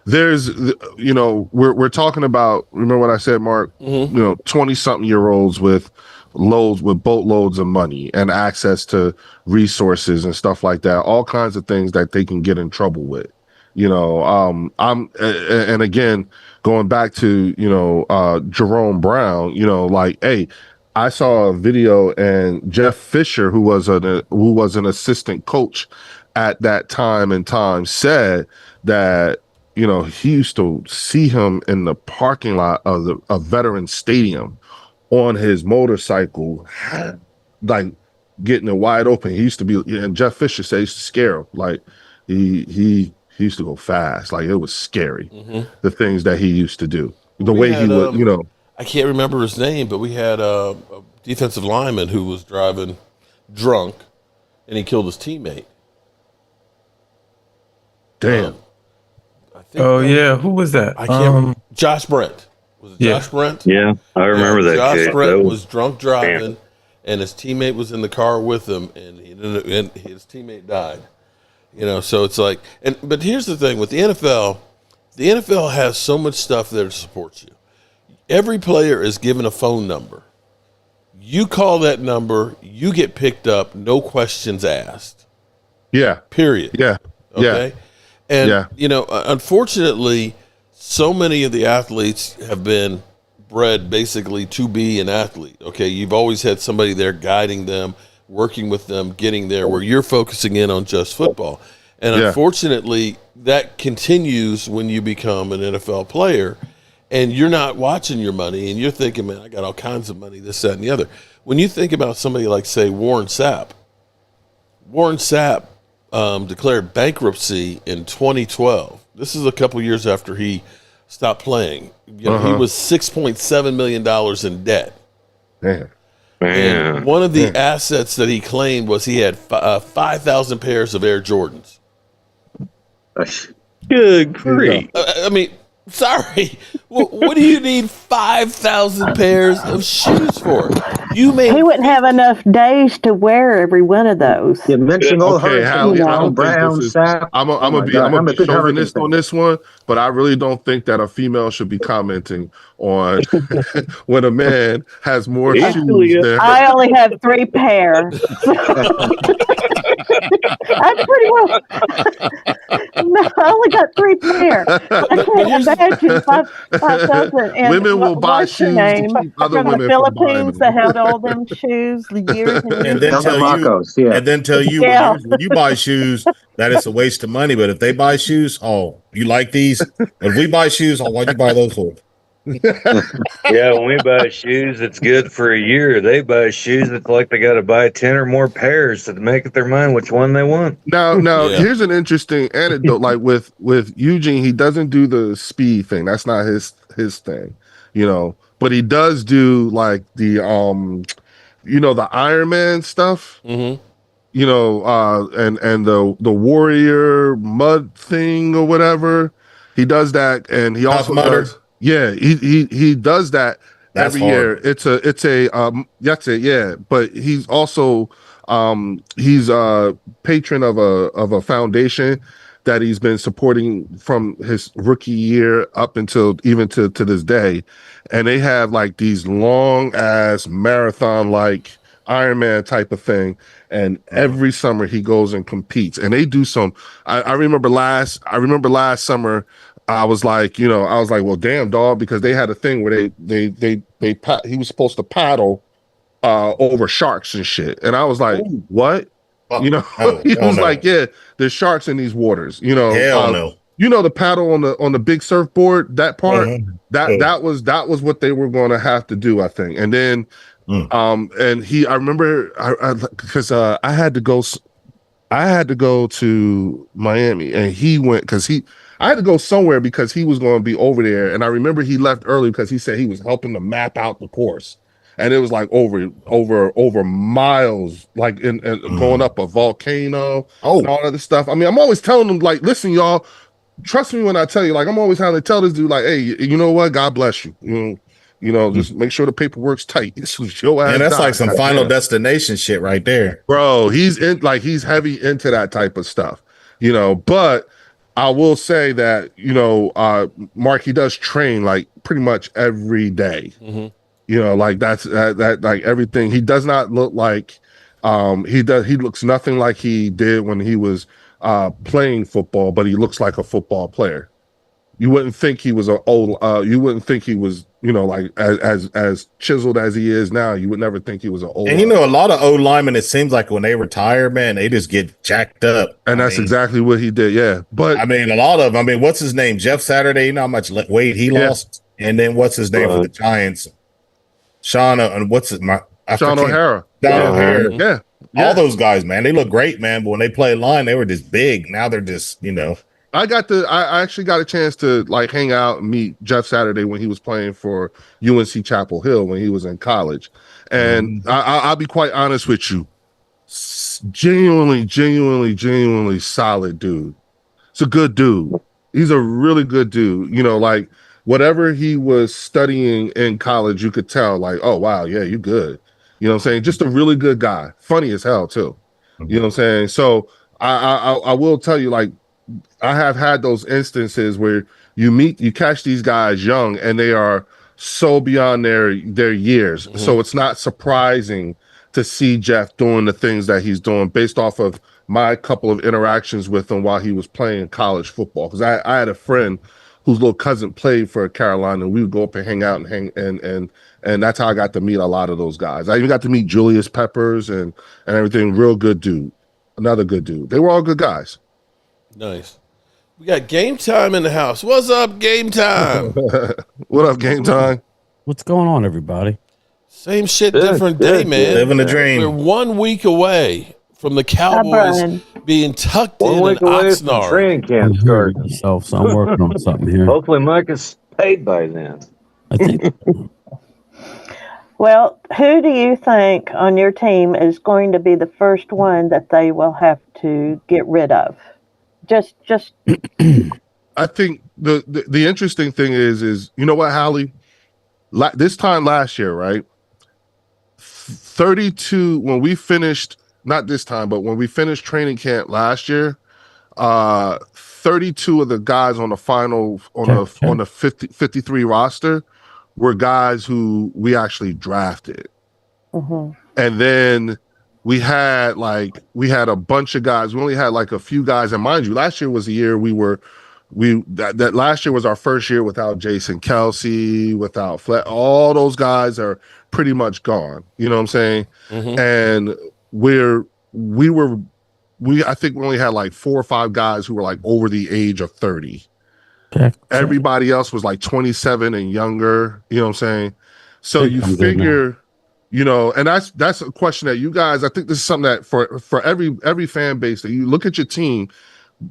there's, we're talking about, remember what I said, Mark, 20-something-year-olds with boatloads of money and access to resources and stuff like that, all kinds of things that they can get in trouble with. And again, going back to, Jerome Brown, hey, I saw a video, and Jeff Fisher, who was an assistant coach at that time, said that, he used to see him in the parking lot of a veteran stadium on his motorcycle, like getting it wide open. He used to be, and Jeff Fisher said he used to scare him. Like he used to go fast. Like it was scary, the things that he used to do. The way he would, I can't remember his name, but we had a defensive lineman who was driving drunk, and he killed his teammate. Damn. Who was that? I can't remember. Josh Brent. Was it Josh Brent? Yeah, I remember that. Josh case. Brent was drunk driving, and his teammate was in the car with him, and his teammate died. So it's like, but here's the thing with the NFL. The NFL has so much stuff there to support you. Every player is given a phone number. You call that number, you get picked up, no questions asked. Yeah. Period. Yeah. Okay. And unfortunately, so many of the athletes have been bred basically to be an athlete. Okay, you've always had somebody there guiding them, working with them, getting there, where you're focusing in on just football. And unfortunately, that continues when you become an NFL player, and you're not watching your money, and you're thinking, man, I got all kinds of money, this, that, and the other. When you think about somebody like, say, Warren Sapp declared bankruptcy in 2012. This is a couple years after he stopped playing. He was $6.7 million in debt. Damn. And one of the assets that he claimed was he had 5,000 pairs of Air Jordans. Good grief. I mean, sorry. What do you need 5,000 pairs of shoes for? He wouldn't have enough days to wear every one of those. You mentioned all Okay, Hallie, I don't Brown, think this is. Sapp. I'm gonna be chauvinist on this one, but I really don't think that a female should be commenting on when a man has more shoes than. I only have 3 pairs. That's pretty well. No, I only got 3 pairs. I can't imagine 5,000. Women will buy shoes to keep other women from the from buying Philippines that had all them shoes years and years. And then tell you when you buy shoes that it's a waste of money. But if they buy shoes, you like these? If we buy shoes, why'd you buy those for? Yeah, when we buy shoes, it's good for a year. They buy shoes, it's like they got to buy 10 or more pairs to make up their mind which one they want. Now, here's an interesting anecdote. Like with Eugene, he doesn't do the speed thing. That's not his thing, But he does do like the the Iron Man stuff. Mm-hmm. And the warrior mud thing or whatever. He does that, and he also does. Yeah, he does that every year. It's a that's it. Yeah, but he's also he's a patron of a foundation that he's been supporting from his rookie year up until even to this day, and they have like these long ass marathon like Ironman type of thing, and every summer he goes and competes, and they do some. I remember last summer. I was like, well, damn, dog, because they had a thing where he was supposed to paddle over sharks and shit, and I was like, what? He was like, yeah, there's sharks in these waters. Hell no. The paddle on the big surfboard, that part, that was what they were going to have to do, I think. And then, and I remember, because I had to go to Miami, and he went I had to go somewhere because he was going to be over there. And I remember he left early because he said he was helping to map out the course. And it was like over miles, like in going up a volcano and all of this stuff. I mean, I'm always telling them, like, listen, y'all, trust me when I tell you, like, I'm always having to tell this dude, like, hey, you know what? God bless you. Just make sure the paperwork's tight. And that's like some Final Destination shit right there. Bro, he's heavy into that type of stuff, but I will say that, Mark, he does train like pretty much every day. Mm-hmm. Like that's that like everything. He does not look like he looks nothing like he did when he was playing football, but he looks like a football player. You wouldn't think he was you wouldn't think he was, like as chiseled as he is now. You would never think he was an old. And a lot of old linemen, it seems like when they retire, man, they just get jacked up. And that's exactly what he did. Yeah. But a lot of them, what's his name? Jeff Saturday, you know how much weight he lost? And then what's his name for the Giants? Sean, and what's it? Sean O'Hara. O'Hara. Yeah. All those guys, man, they look great, man. But when they play line, they were just big. Now they're just, I actually got a chance to like hang out and meet Jeff Saturday when he was playing for UNC Chapel Hill when he was in college. And I'll be quite honest with you. Genuinely solid dude. It's a good dude. He's a really good dude. Like whatever he was studying in college, you could tell like, oh, wow, yeah, you good. You know what I'm saying? Just a really good guy. Funny as hell, too. You know what I'm saying? So I will tell you, like, I have had those instances where you catch these guys young and they are so beyond their years. So it's not surprising to see Jeff doing the things that he's doing based off of my couple of interactions with him while he was playing college football. Because I had a friend whose little cousin played for Carolina, and we would go up and hang out and that's how I got to meet a lot of those guys. I even got to meet Julius Peppers and everything. Real good dude. Another good dude. They were all good guys. Nice. We got Game Time in the house. What's up, Game Time? What up, Game Time? What's going on, everybody? Same shit, different day, man. Living the dream. We're 1 week away from the Cowboys being tucked in Oxnard. Training camp starting. So I'm working on something here. Hopefully Mike is paid by then. I think. Well, who do you think on your team is going to be the first one that they will have to get rid of? Just. I think the interesting thing is you know what, Hallie? This time last year, right? 32 when we finished, not this time, but when we finished training camp last year, 32 of the guys on the final on the 53 roster were guys who we actually drafted. And then we had a bunch of guys. We only had like a few guys, and mind you, last year was the year that last year was our first year without Jason Kelsey, without all those guys are pretty much gone. You know what I'm saying? And I think we only had like 4 or 5 guys who were like over the age of 30. Everybody else was like 27 and younger. You know what I'm saying? So you figure, and that's a question that you guys, I think this is something that for every fan base that you look at your team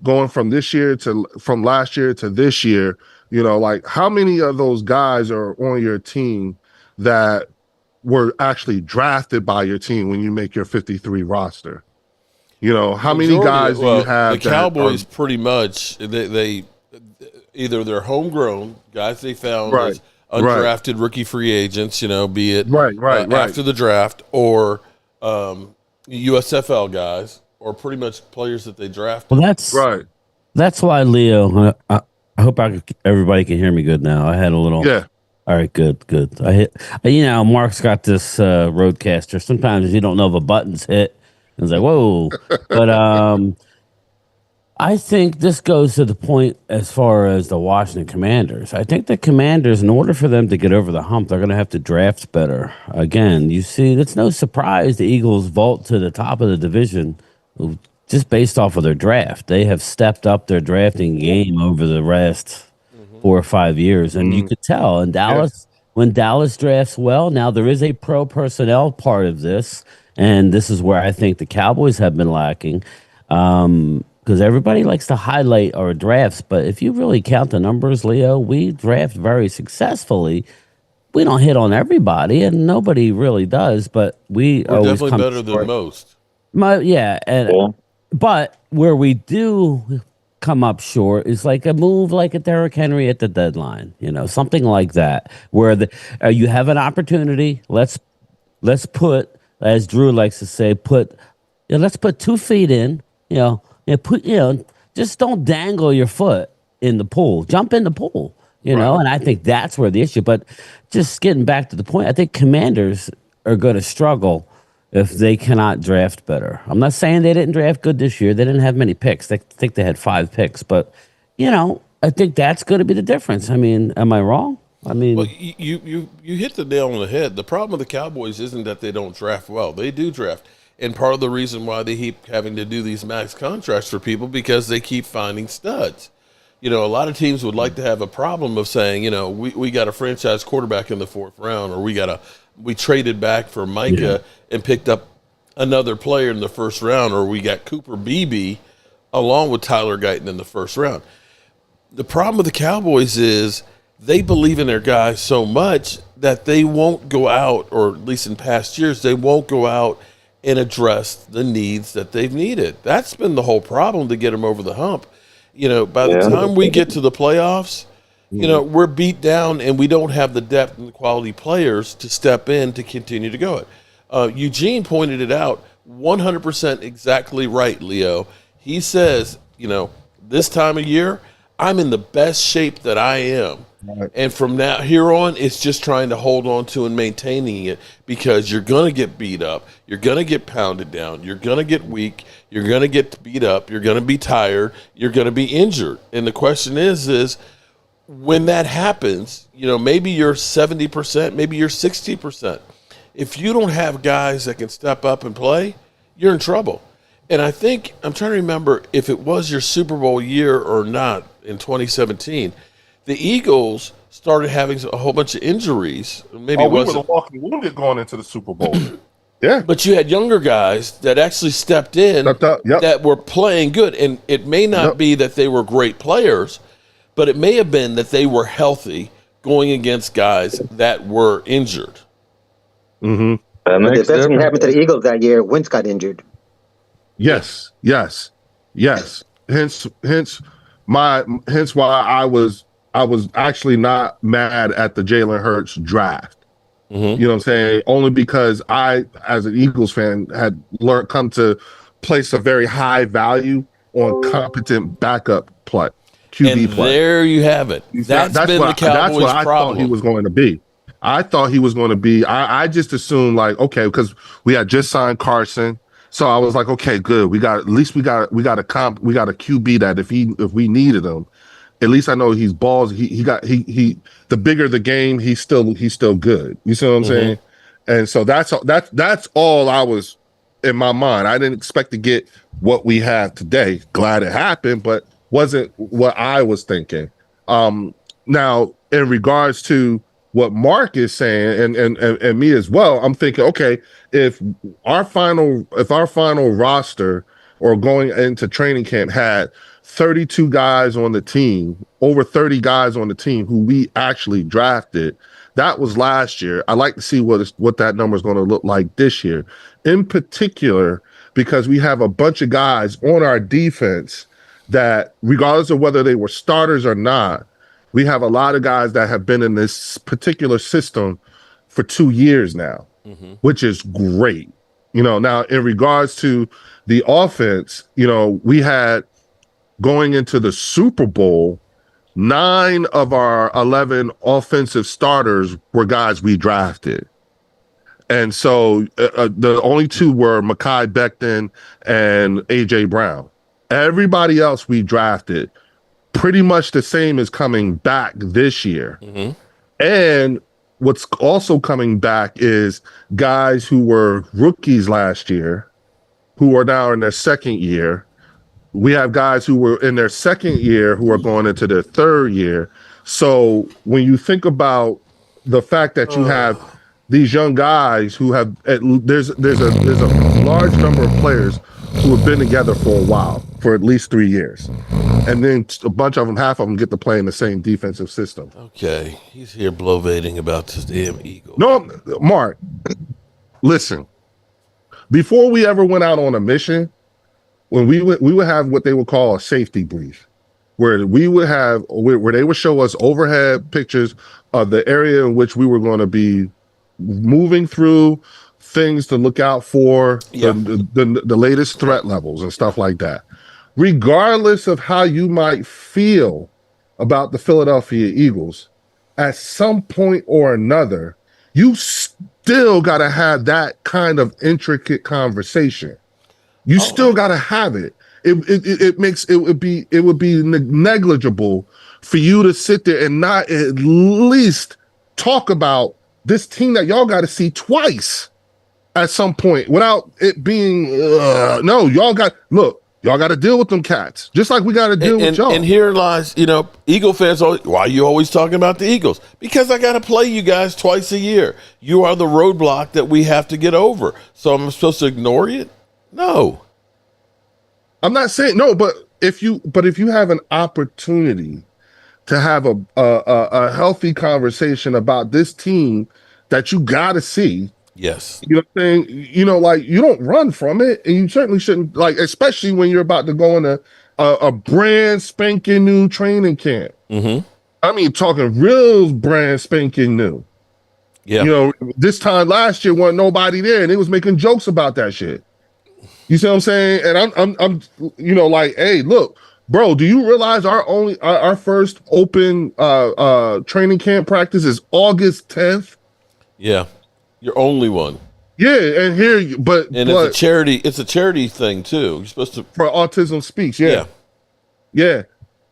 going from last year to this year, like how many of those guys are on your team that were actually drafted by your team when you make your 53 roster? How many guys do you have? The Cowboys pretty much they either they're homegrown guys they found as undrafted rookie free agents, be it after the draft, or USFL guys, or pretty much players that they drafted. Well, that's why, Leo. I hope everybody can hear me good now. I had a little. Yeah. All right, good. I hit. Mark's got this Roadcaster. Sometimes you don't know if a button's hit. It's like, whoa. But I think this goes to the point as far as the Washington Commanders. I think the Commanders, in order for them to get over the hump, they're going to have to draft better. Again, you see, it's no surprise the Eagles vault to the top of the division just based off of their draft. They have stepped up their drafting game over the last 4 or 5 years. And you could tell in Dallas, when Dallas drafts well, now there is a pro personnel part of this. And this is where I think the Cowboys have been lacking. Because everybody likes to highlight our drafts, but if you really count the numbers, Leo, we draft very successfully. We don't hit on everybody, and nobody really does, but we're definitely better than most. But where we do come up short is like a move like a Derrick Henry at the deadline, something like that, where you have an opportunity. Let's put, as Drew likes to say, let's put 2 feet in, just don't dangle your foot in the pool. Jump in the pool. you know, and I think that's where the issue. But just getting back to the point, I think Commanders are going to struggle if they cannot draft better. I'm not saying they didn't draft good this year. They didn't have many picks. I think they had 5 picks, but you know, I think that's going to be the difference. I mean, am I wrong? I mean, well, you hit the nail on the head. The problem with the Cowboys isn't that they don't draft well. They do draft. And part of the reason why they keep having to do these max contracts for people because they keep finding studs. You know, a lot of teams would like to have a problem of saying, you know, we got a franchise quarterback in the 4th round, or we traded back for Micah and picked up another player in the 1st round, or we got Cooper Beebe along with Tyler Guyton in the 1st round. The problem with the Cowboys is they believe in their guys so much that they won't go out, or at least in past years, they won't go out and address the needs that they've needed. That's been the whole problem to get them over the hump. You know, by the time we get to the playoffs, you know, we're beat down and we don't have the depth and the quality players to step in to continue to go it. Eugene pointed it out 100% exactly right, Leo. He says, you know, this time of year, I'm in the best shape that I am. Right. And from now here on, it's just trying to hold on to and maintaining it, because you're going to get beat up. You're going to get pounded down. You're going to get weak. You're going to get beat up. You're going to be tired. You're going to be injured. And the question is when that happens, you know, maybe you're 70%, maybe you're 60%. If you don't have guys that can step up and play, you're in trouble. And I think, I'm trying to remember if it was your Super Bowl year or not in 2017, the Eagles started having a whole bunch of injuries. Maybe it wasn't. We were the walking wounded going into the Super Bowl. Yeah. But you had younger guys that actually stepped in that were playing good. And it may not be that they were great players, but it may have been that they were healthy going against guys that were injured. Mm-hmm. The best thing happened to the Eagles that year, Wentz got injured. Yes. Hence why I was actually not mad at the Jalen Hurts draft. Mm-hmm. You know what I'm saying? Only because I, as an Eagles fan, had come to place a very high value on competent backup play, QB play. There you have it. That's been the Cowboys' that's what I problem. Thought he was going to be. I thought he was going to be. I just assumed, like, okay, because we had just signed Carson. So I was like, okay, good. We got a QB that if we needed him, at least I know he's balls. He the bigger the game, he's still good. You see what I'm saying? And so that's all I was in my mind. I didn't expect to get what we have today. Glad it happened, but wasn't what I was thinking. Now in regards to what Mark is saying and me as well, I'm thinking, okay, if our final roster or going into training camp had 32 guys on the team, over 30 guys on the team who we actually drafted, that was last year. I'd like to see what that number is going to look like this year, in particular, because we have a bunch of guys on our defense that, regardless of whether they were starters or not, we have a lot of guys that have been in this particular system for 2 years now, which is great. You know, now in regards to the offense, you know, we had going into the Super Bowl, 9 of our 11 offensive starters were guys we drafted. And so the only 2 were Mekhi Becton and A.J. Brown. Everybody else we drafted. Pretty much the same is coming back this year. And what's also coming back is guys who were rookies last year who are now in their second year. We have guys who were in their second year who are going into their third year. So when you think about the fact that you have these young guys who have there's a large number of players who have been together for a while, for at least 3 years. And then a bunch of them, half of them get to play in the same defensive system. Okay, he's here bloviating about this damn Eagle. No, Mark, listen. Before we ever went out on a mission, when we would have what they would call a safety brief, where they would show us overhead pictures of the area in which we were going to be moving through, things to look out for, the latest threat levels and stuff like that. Regardless of how you might feel about the Philadelphia Eagles, at some point or another, you still got to have that kind of intricate conversation. You still got to have it. It would be negligible for you to sit there and not at least talk about this team that y'all got to see twice at some point without it being no. Y'all got to deal with them cats just like we got to deal with y'all. And here lies, Eagle fans. Why are you always talking about the Eagles? Because I got to play you guys twice a year. You are the roadblock that we have to get over. So I'm supposed to ignore it? No. I'm not saying no, but if you have an opportunity to have a healthy conversation about this team that you got to see. Yes. You know what I'm saying? Like you don't run from it, and you certainly shouldn't, like, especially when you're about to go into a brand spanking new training camp. Mm-hmm. I mean, talking real brand spanking new. Yeah. This time last year wasn't nobody there, and they was making jokes about that shit. You see what I'm saying? And I'm like, hey, look, bro, do you realize our first open training camp practice is August 10th? Yeah. Your only one. Yeah, and it's a charity thing too. You're supposed to for Autism Speaks, yeah.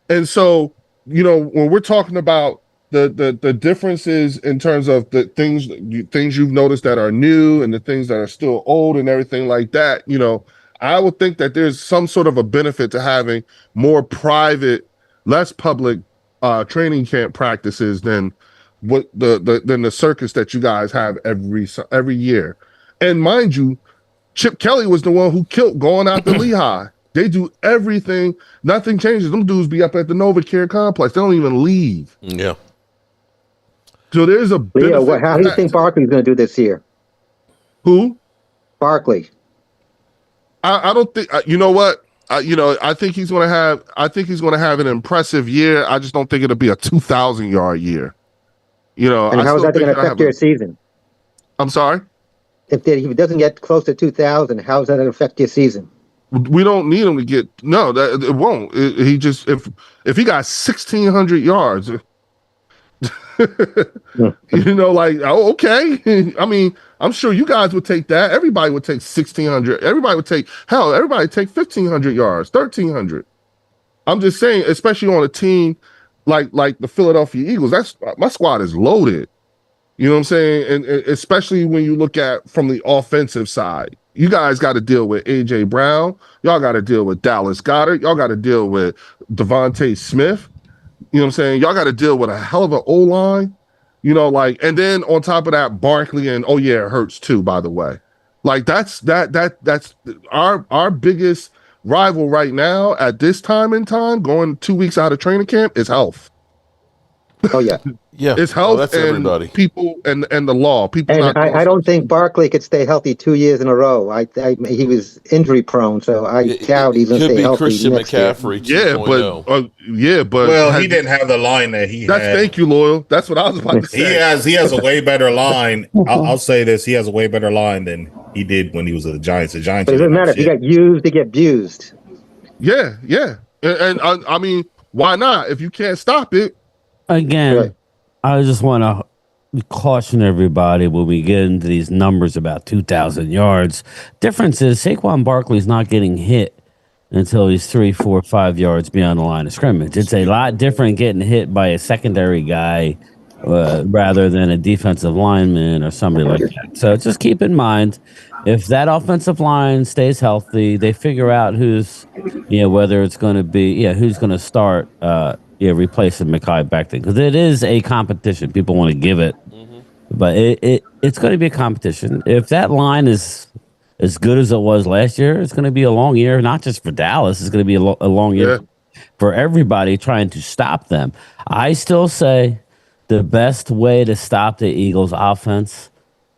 And so, when we're talking about the differences in terms of the things you've noticed that are new and the things that are still old and everything like that, I would think that there's some sort of a benefit to having more private, less public training camp practices than what the circus that you guys have every year. And mind you, Chip Kelly was the one who killed going out to Lehigh. They do everything, nothing changes. Them dudes be up at the NovaCare complex. They don't even leave. Yeah. So there's a benefit. How do you think Barkley's going to do this year? Who? Barkley. I don't think. You know what? I think he's going to have. I think he's going to have an impressive year. I just don't think it'll be a 2,000-yard year. And how is that going to affect your season? I'm sorry? If he doesn't get close to 2,000, how is that going to affect your season? We don't need him to get it won't. He just if he got 1,600 yards, okay. I mean, I'm sure you guys would take that. Everybody would take 1,600. Everybody would take 1,500 yards, 1,300. I'm just saying, especially on a team like the Philadelphia Eagles, my squad is loaded. You know what I'm saying? And especially when you look at from the offensive side, you guys got to deal with A.J. Brown. Y'all got to deal with Dallas Goedert. Y'all got to deal with Devontae Smith. You know what I'm saying? Y'all got to deal with a hell of an O-line. And then on top of that, Barkley and it hurts too, by the way. Like that's our biggest rival right now at this time in time, going 2 weeks out of training camp, is health. Oh yeah. Yeah. It's health that's and everybody. People and the law. People. And I don't think Barkley could stay healthy 2 years in a row. He was injury prone, so I doubt he's going to stay healthy Christian next McCaffrey. Year. But he didn't have the line that he had. Thank you, Loyal. That's what I was about to say. He has a way better line. I'll say this: he has a way better line than he did when he was with the Giants. The Giants. But it doesn't matter if he got used, he get abused. Yeah. And I mean, why not? If you can't stop it. Again, right. I just want to caution everybody when we get into these numbers about 2,000 yards. Difference is Saquon Barkley's not getting hit until he's 3, 4, 5 yards beyond the line of scrimmage. It's a lot different getting hit by a secondary guy rather than a defensive lineman or somebody like that. So just keep in mind, if that offensive line stays healthy, they figure out who's, whether it's going to be, who's going to start, replacing Mekhi Becton, because it is a competition. People want to give it, but it's going to be a competition. If that line is as good as it was last year, it's going to be a long year, not just for Dallas. It's going to be a long year for everybody trying to stop them. I still say the best way to stop the Eagles' offense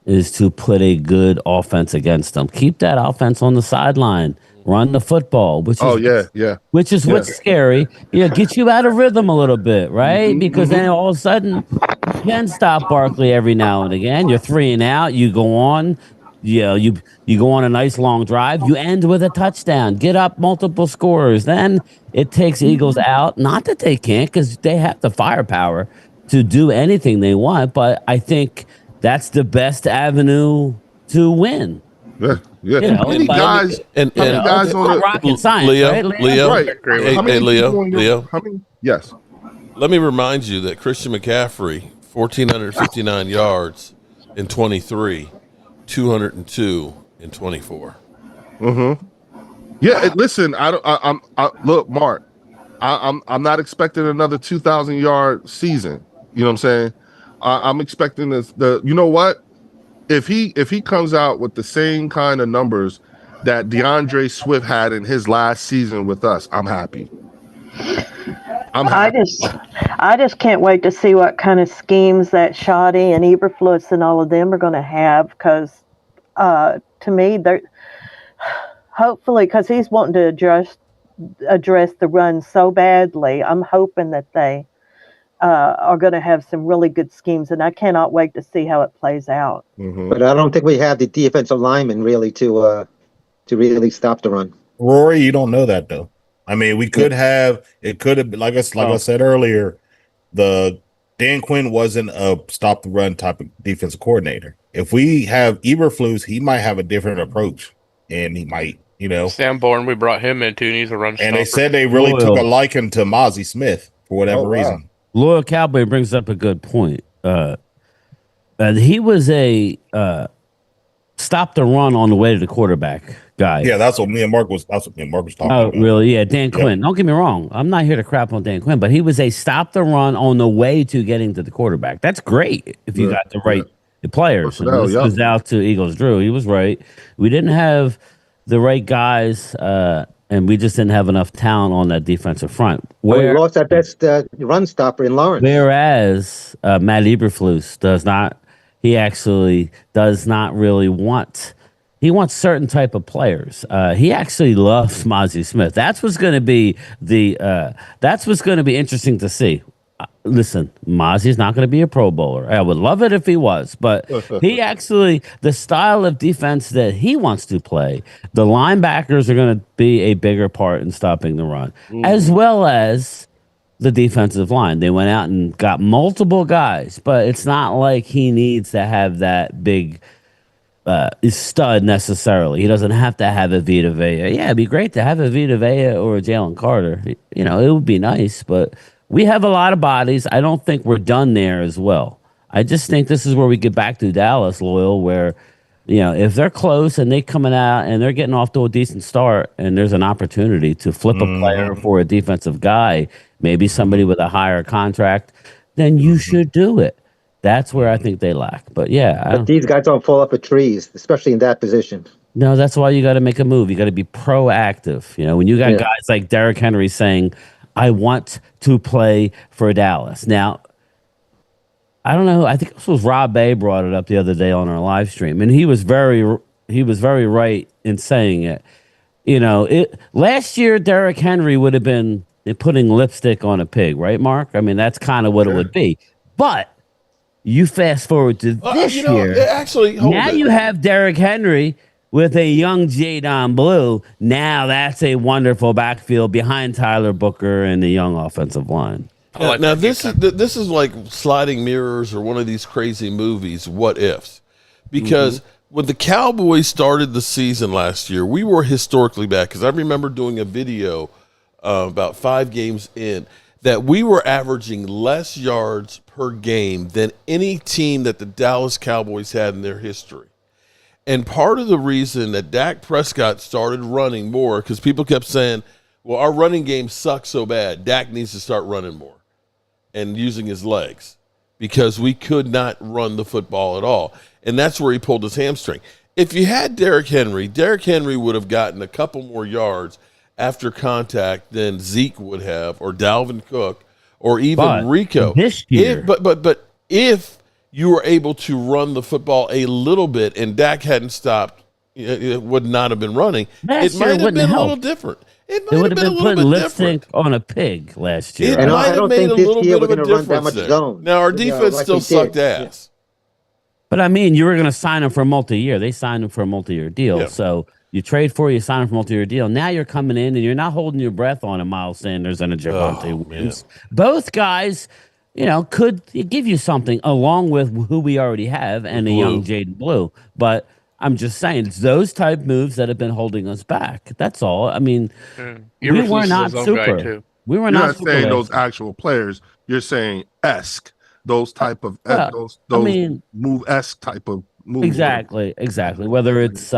is to put a good offense against them. Keep that offense on the sideline. Run the football, which is what's scary. Get you out of rhythm a little bit, right? Because then all of a sudden you can stop Barkley every now and again. You're 3 and out. You go on. you go on a nice long drive, you end with a touchdown, get up multiple scores. Then it takes Eagles out. Not that they can't, because they have the firepower to do anything they want, but I think that's the best avenue to win. Yeah, yeah. You know, How many guys? And How many guys it's on not the rocket science, right? Leo, right? hey, How many Leo, people on your? Leo. How many? Yes. Let me remind you that Christian McCaffrey, 1,459 yards in 23, 202 in 24. Mm-hmm. Yeah. Listen, look, Mark. I'm not expecting another 2,000-yard season. You know what I'm saying? I'm expecting this. You know what? If he comes out with the same kind of numbers that DeAndre Swift had in his last season with us, I'm happy. I just can't wait to see what kind of schemes that Shoddy and Eberflus and all of them are going to have, because to me, they're hopefully, because he's wanting to address the run so badly. I'm hoping that they are going to have some really good schemes, and I cannot wait to see how it plays out. Mm-hmm. But I don't think we have the defensive linemen really to really stop the run. Rory, you don't know that though. I mean, we could have. It could have, like I said earlier, the Dan Quinn wasn't a stop the run type of defensive coordinator. If we have Eberflus, he might have a different approach, and he might, Sanborn, we brought him in too, and he's a run stopper. And they said they really took a liking to Mozzie Smith for whatever reason. Loyal Cowboy brings up a good point. He was a stop the run on the way to the quarterback guy. Yeah, that's what me and Mark was talking about. Oh, really? Yeah, Dan Quinn. Don't get me wrong. I'm not here to crap on Dan Quinn, but he was a stop the run on the way to getting to the quarterback. That's great if you got the right players. And this was out to Eagles Drew. He was right. We didn't have the right guys, and we just didn't have enough talent on that defensive front. We lost our best run stopper in Lawrence. Whereas Matt Eberflus does not. He actually does not really want. He wants certain type of players. He actually loves Mozzie Smith. That's what's going to be that's what's going to be interesting to see. Listen, Mozzie's not going to be a Pro Bowler. I would love it if he was, but he actually, the style of defense that he wants to play, the linebackers are going to be a bigger part in stopping the run, as well as the defensive line. They went out and got multiple guys, but it's not like he needs to have that big stud necessarily. He doesn't have to have a Vita Vea. Yeah, it'd be great to have a Vita Vea or a Jalen Carter. It would be nice, but we have a lot of bodies. I don't think we're done there as well. I just think this is where we get back to Dallas, Loyal, where, if they're close and they coming out and they're getting off to a decent start and there's an opportunity to flip a player for a defensive guy, maybe somebody with a higher contract, then you should do it. That's where I think they lack. But but these guys don't fall off of trees, especially in that position. No, that's why you got to make a move. You got to be proactive. When you got guys like Derrick Henry saying, I want to play for Dallas. Now, I don't know. I think this was Rob Bay brought it up the other day on our live stream, and he was very right in saying it. Last year, Derrick Henry would have been putting lipstick on a pig, right, Mark? I mean, that's kind of what it would be. But you fast forward to this year. Actually, you have Derrick Henry with a young Jadon Blue. Now that's a wonderful backfield behind Tyler Booker and the young offensive line. Now this is like sliding mirrors or one of these crazy movies, what ifs. Because when the Cowboys started the season last year, we were historically bad. Because I remember doing a video about 5 games in that we were averaging less yards per game than any team that the Dallas Cowboys had in their history. And part of the reason that Dak Prescott started running more, because people kept saying, well, our running game sucks so bad, Dak needs to start running more and using his legs, because we could not run the football at all. And that's where he pulled his hamstring. If you had Derrick Henry would have gotten a couple more yards after contact than Zeke would have, or Dalvin Cook, or even Rico. This year. But if you were able to run the football a little bit and Dak hadn't stopped, it would not have been running. It might have been a little different. It would have been putting lipstick on a pig last year. It might have made a little bit of a difference there. Now, our defense still sucked ass. But I mean, you were going to sign him for a multi-year. They signed him for a multi-year deal. Yeah. So you trade for you sign him for a multi-year deal. Now you're coming in and you're not holding your breath on a Miles Sanders and a Javonte Williams. Both guys, could give you something along with who we already have and a young Jaden Blue. But I'm just saying, it's those type moves that have been holding us back. That's all. I mean, we were not super. We were You're not not super saying last those actual players. You're saying esque. Those type of those I mean, move esque type of moves. Exactly. Whether it's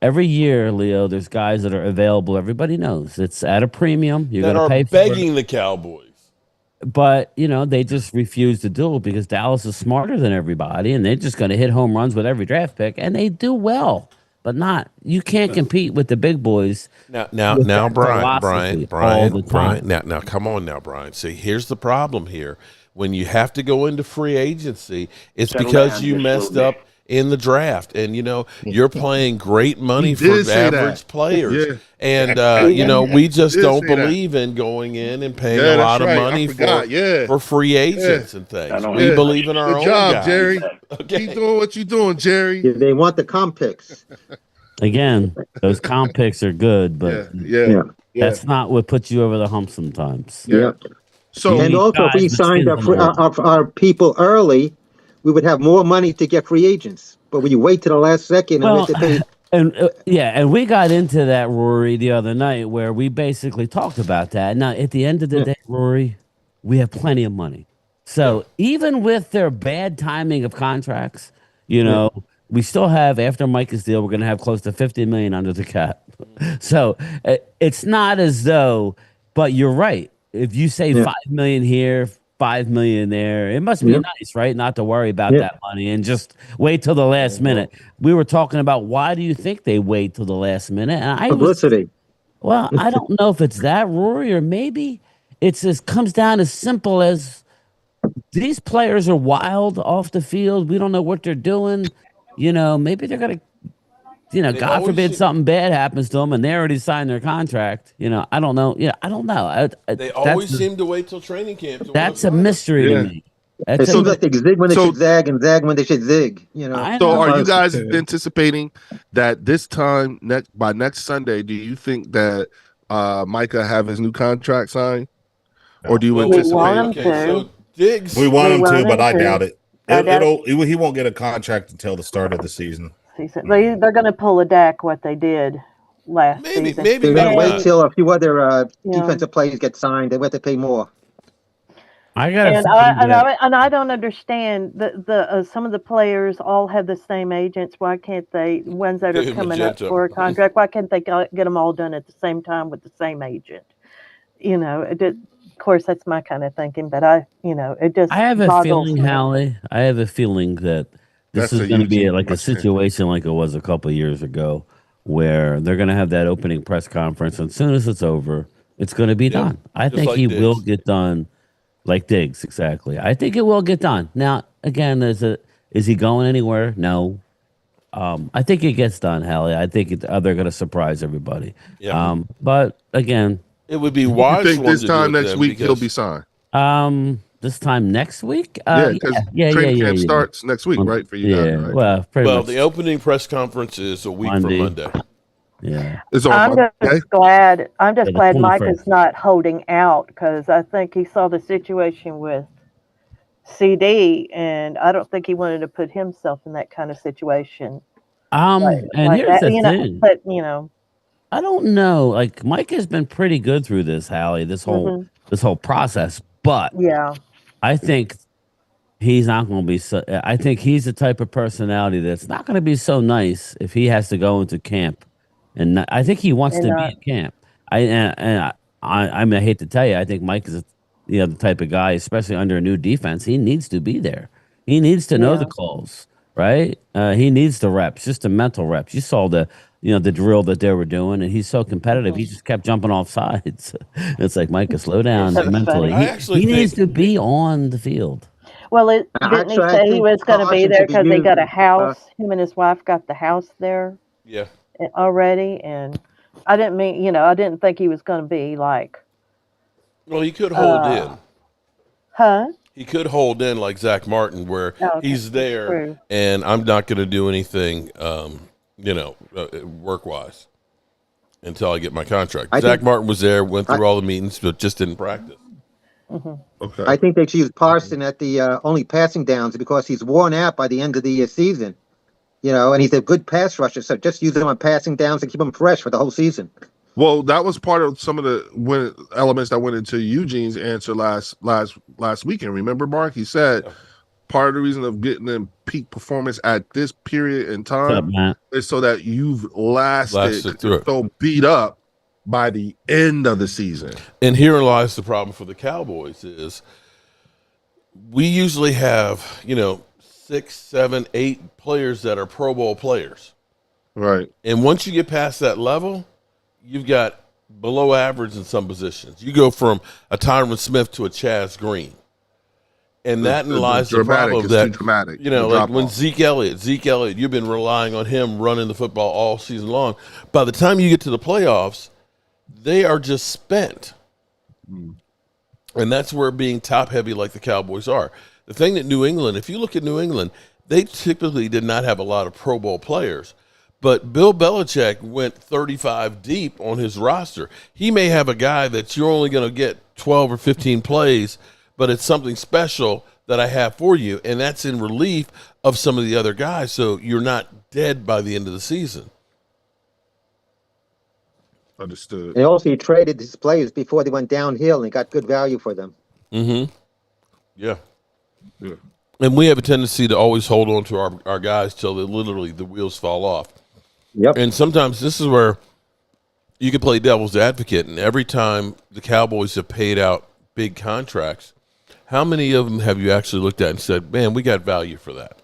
every year, Leo, there's guys that are available. Everybody knows it's at a premium. You're going to pay begging the Cowboys. But, they just refuse to do it because Dallas is smarter than everybody and they're just going to hit home runs with every draft pick and they do well. But you can't compete with the big boys. Now, Brian. Now, come on now, Brian. See, here's the problem here. When you have to go into free agency, it's because you messed up in the draft, and you're paying great money for average players, and we just don't believe in going in and paying a lot of money for free agents and things. We believe in our own guys. Jerry. Okay. Keep doing what you're doing, Jerry. They want the comp picks. Again, those comp picks are good, but that's not what puts you over the hump sometimes. Yeah. So, and also, if we signed our people early, we would have more money to get free agents. But when you wait to the last second and we have to pay. And we got into that, Rory, the other night where we basically talked about that. Now, at the end of the day, Rory, we have plenty of money. So even with their bad timing of contracts, we still have, after Micah's deal, we're going to have close to $50 million under the cap. So it's not as though, but you're right. If you say $5 million here, $5 million there, it must be nice, right? Not to worry about that money and just wait till the last minute. We were talking about why do you think they wait till the last minute? And publicity. I don't know if it's that, Rory, or maybe comes down as simple as these players are wild off the field. We don't know what they're doing. Maybe they're gonna. God forbid something bad happens to them and they already signed their contract. I don't know. I don't know. They always seem to wait till training camp. That's a mystery to me. It seems like they zig when they should zag and zag when they should zig. So are you guys anticipating that this time by next Sunday, do you think that Micah have his new contract signed? Or do you anticipate? We want him to, but I doubt it. He won't get a contract until the start of the season. They're going to pull a Dak what they did last season. They're going to wait till a few other defensive players get signed. They have to pay more. I don't understand some of the players all have the same agents. Why can't they, ones that are coming up for a contract, why can't they get them all done at the same time with the same agent? Of course, that's my kind of thinking, but it just. I have a feeling, Hallie. I have a feeling that this is going to be like a situation like it was a couple of years ago, where they're going to have that opening press conference, and as soon as it's over, it's going to be done. I think he will get done, like Diggs, exactly. I think it will get done. Now, again, is he going anywhere? No. I think it gets done, Hallie. I think they're going to surprise everybody. Yeah. But again, it would be wise. You think this time next week he'll be signed? This time next week? Because training camp starts next week, right? For you guys, right? Well, the opening press conference is a week from Monday. Yeah, I'm just glad Mike is not holding out, because I think he saw the situation with CD, and I don't think he wanted to put himself in that kind of situation. And here's the thing. But I don't know. Like, Mike has been pretty good through this, Hallie. This whole process, but I think he's not going to be so. I think he's the type of personality that's not going to be so nice if he has to go into camp, and I think he wants to be in camp. I hate to tell you, I think Mike is the type of guy, especially under a new defense. He needs to be there. He needs to know the calls, right? He needs the reps, just the mental reps. You saw the drill that they were doing, and he's so competitive. He just kept jumping off sides. It's like, Micah, slow down mentally. He needs to be on the field. Well, didn't he say he was going to be there because they got a house? Him and his wife got the house there. Yeah. Already, and I didn't think he was going to be like. Well, he could hold in. Huh? He could hold in like Zach Martin, where he's there, and I'm not going to do anything, work wise, until I get my contract. Zach Martin was there, went through all the meetings, but just didn't practice. Okay. I think they should use Parson at the only passing downs because he's worn out by the end of the season. And he's a good pass rusher, so just use him on passing downs and keep him fresh for the whole season. Well, that was part of some of the elements that went into Eugene's answer last weekend. Remember, Mark? He said part of the reason of getting them peak performance at this period in time is so that you've lasted through it. So beat up by the end of the season. And herein lies the problem for the Cowboys is we usually have, 6, 7, 8 players that are Pro Bowl players. Right. And once you get past that level, you've got below average in some positions. You go from a Tyron Smith to a Chaz Green. And that lies the problem that, like when Zeke Elliott, you've been relying on him running the football all season long. By the time you get to the playoffs, they are just spent. And that's where being top heavy like the Cowboys are. The thing that New England, if you look at New England, they typically did not have a lot of Pro Bowl players. But Bill Belichick went 35 deep on his roster. He may have a guy that you're only going to get 12 or 15 plays, but it's something special that I have for you, and that's in relief of some of the other guys, so you're not dead by the end of the season. Understood. And also, he traded his players before they went downhill, and he got good value for them. Mm-hmm. Yeah. And we have a tendency to always hold on to our guys till the wheels fall off. Yep. And sometimes this is where you can play devil's advocate, and every time the Cowboys have paid out big contracts, how many of them have you actually looked at and said, man, we got value for that?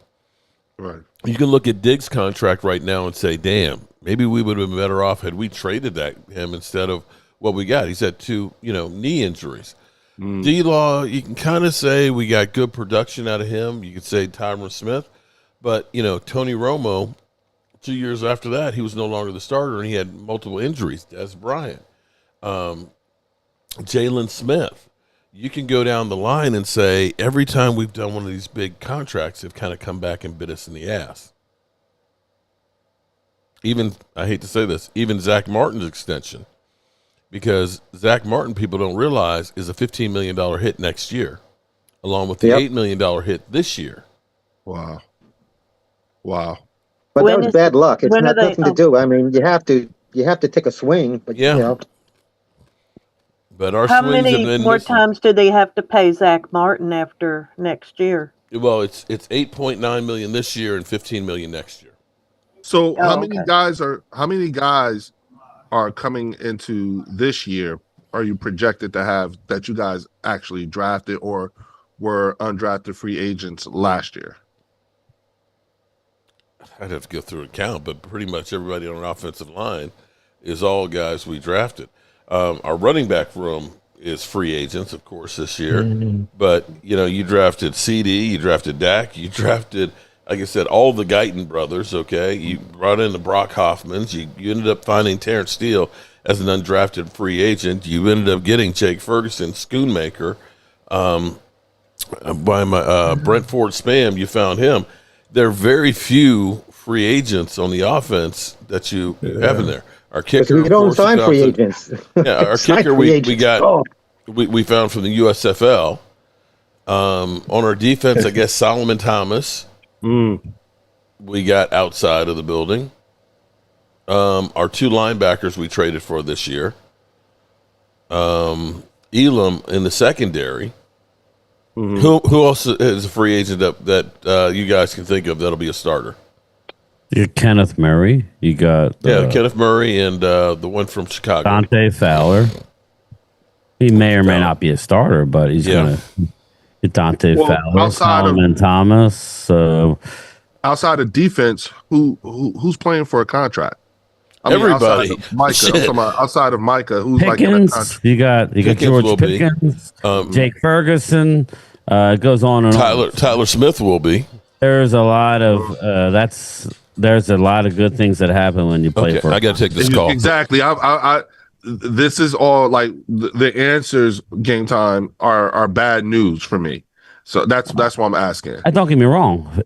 Right. You can look at Diggs' contract right now and say, damn, maybe we would have been better off had we traded him instead of what we got. He's had 2, knee injuries. D-Law, you can kind of say we got good production out of him. You could say Tyron Smith. But, Tony Romo, 2 years after that, he was no longer the starter, and he had multiple injuries. Des Bryant. Jalen Smith. You can go down the line and say every time we've done one of these big contracts, they've kind of come back and bit us in the ass. Even, I hate to say this, even Zach Martin's extension. Because Zach Martin, people don't realize, is a $15 million hit next year, along with the $8 million hit this year. Wow. But that was bad luck. It's not nothing to do. I mean, you have to take a swing. But, But our how swings many have been more times do they have to pay Zach Martin after next year? Well, it's $8.9 million this year and $15 million next year. So how many guys are coming into this year? Are you projected to have that you guys actually drafted or were undrafted free agents last year? I'd have to go through and count, but pretty much everybody on our offensive line is all guys we drafted. Our running back room is free agents, of course, this year. But, you drafted CD, you drafted Dak, you drafted, like I said, all the Guyton brothers, okay? You brought in the Brock Hoffmans. You ended up finding Terrence Steele as an undrafted free agent. You ended up getting Jake Ferguson, Schoonmaker. By my Brentford Spam, you found him. There are very few free agents on the offense that you have in there. Our kicker, we don't sign free agents. Our kicker we found from the USFL. On our defense, I guess Solomon Thomas. We got outside of the building. Our 2 linebackers we traded for this year. Elam in the secondary. Who else is a free agent that you guys can think of that'll be a starter? You got Kenneth Murray. You got Kenneth Murray and the one from Chicago, Dante Fowler. He may or may not be a starter, but he's going to get Dante Fowler, Solomon Thomas. Outside of defense, who's playing for a contract? Everybody. Outside of Micah, who's Pickens, like in a you got George Pickens, Jake Ferguson. Goes on and on. Tyler Smith will be. There's a lot of there's a lot of good things that happen when you play for. I got to take this call. Exactly. This is all like the answers game time are bad news for me. So that's what I'm asking. Don't get me wrong.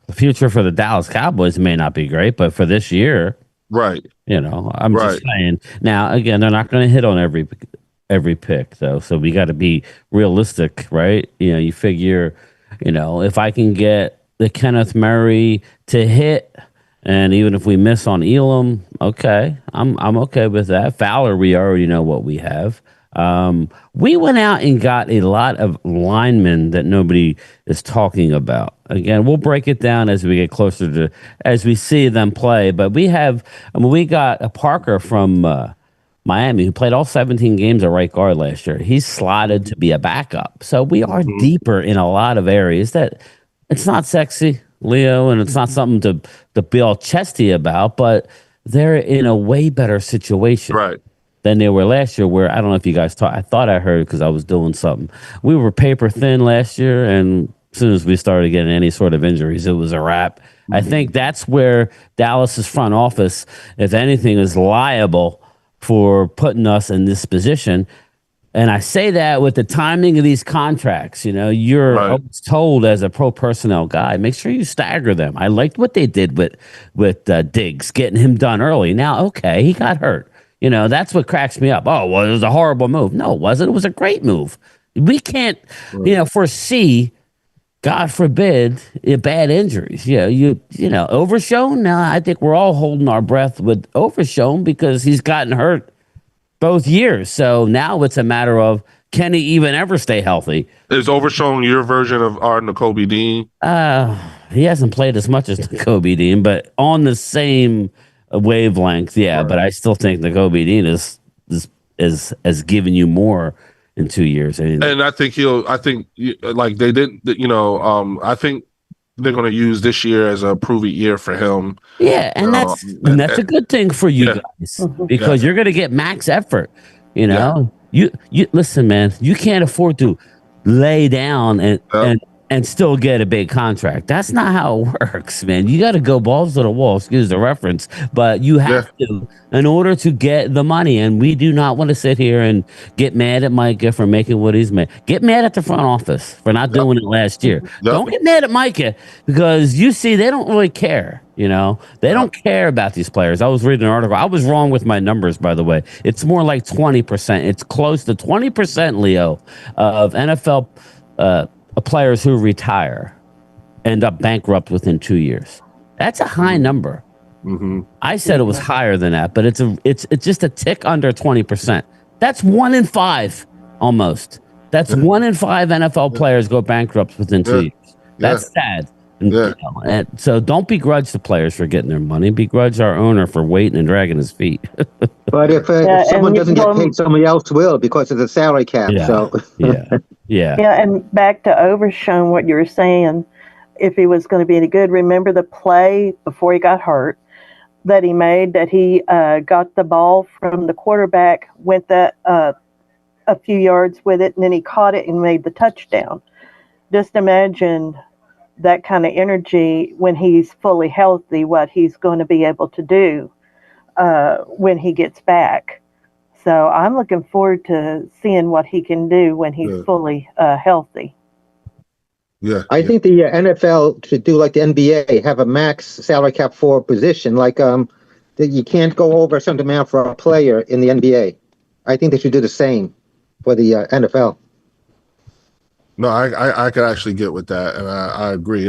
The future for the Dallas Cowboys may not be great, but for this year, right? I'm just saying. Now, again, they're not going to hit on every pick, though. So we got to be realistic, right? You figure, if I can get the Kenneth Murray to hit, and even if we miss on Elam, okay, I'm okay with that. Fowler, we already know what we have. We went out and got a lot of linemen that nobody is talking about. Again, we'll break it down as we get closer to as we see them play. But we got a Parker from Miami who played all 17 games at right guard last year. He's slotted to be a backup. So we are deeper in a lot of areas that it's not sexy, Leo, and it's not something to be all chesty about, but they're in a way better situation. Right. Than they were last year, where I don't know if you guys thought, I thought I heard because I was doing something. We were paper thin last year, and as soon as we started getting any sort of injuries, it was a wrap. I think that's where Dallas's front office, if anything, is liable for putting us in this position. And I say that with the timing of these contracts. You're always told as a pro personnel guy, make sure you stagger them. I liked what they did with Diggs, getting him done early. Now, okay, he got hurt. That's what cracks me up. Oh, well, it was a horrible move. No, it wasn't. It was a great move. We can't, foresee, God forbid, bad injuries. Overshown. Now, I think we're all holding our breath with Overshown because he's gotten hurt both years. So now it's a matter of, can he even ever stay healthy? Is Overshown your version of our Nakobe Dean? He hasn't played as much as Nakobe Dean, but on the same wavelength, yeah. Right. But I still think Nakobe Dean is giving you more in 2 years. And I think like they didn't, I think they're going to use this year as a prove it year for him. Yeah, and that's a good thing for you guys because you're going to get max effort. You listen, man. You can't afford to lay down and still get a big contract. That's not how it works, man. You got to go balls to the wall. Excuse the reference, but you have to in order to get the money. And we do not want to sit here and get mad at Micah for making what he's made. Get mad at the front office for not doing it last year. Don't get mad at Micah because you see they don't really care. They don't care about these players. I was reading an article. I was wrong with my numbers, by the way. It's more like 20%. It's close to 20%, Leo, of NFL players who retire end up bankrupt within 2 years. That's a high number. I said it was higher than that, but it's just a tick under 20%. That's 1 in 5 almost. That's 1 in 5 NFL players go bankrupt within 2 years. That's sad. And so don't begrudge the players for getting their money. Begrudge our owner for waiting and dragging his feet. But if someone doesn't get paid, somebody else will because of the salary cap. Yeah. And back to Overshown, what you were saying, if he was going to be any good, remember the play before he got hurt that he made, that he got the ball from the quarterback, went a few yards with it, and then he caught it and made the touchdown. Just imagine that kind of energy when he's fully healthy, what he's going to be able to do when he gets back. So I'm looking forward to seeing what he can do when he's fully healthy. I think the NFL should do like the NBA, have a max salary cap for a position, like that you can't go over a certain amount for a player in the NBA. I think they should do the same for the NFL. No, I could actually get with that, and I agree.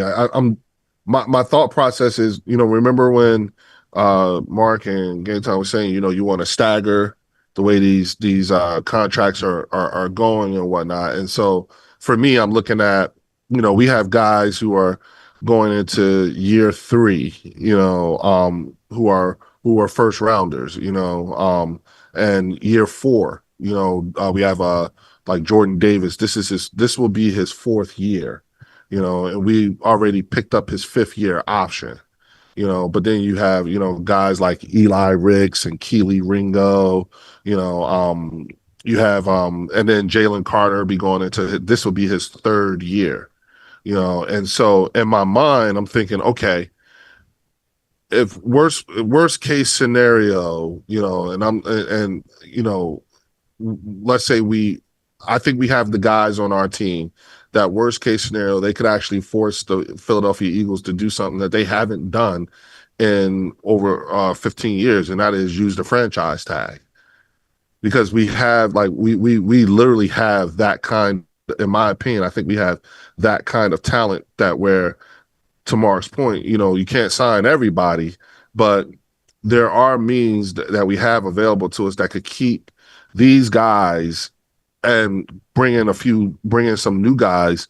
My thought process is, remember when Mark and Gaetan was saying, you want to stagger the way these contracts are going and whatnot, and so for me, I'm looking at, we have guys who are going into year 3, who are first rounders, and year 4, we have like Jordan Davis. This will be his 4th year, and we already picked up his 5th year option, but then you have, guys like Eli Ricks and Keely Ringo, you have, and then Jalen Carter be going into, this will be his 3rd year, and so in my mind, I'm thinking, okay, if worst case scenario, let's say I think we have the guys on our team that worst case scenario, they could actually force the Philadelphia Eagles to do something that they haven't done in over 15 years, and that is use the franchise tag. Because we have we literally have that kind, in my opinion, I think we have that kind of talent that where, to Mark's point, you can't sign everybody, but there are means that we have available to us that could keep these guys and bring in some new guys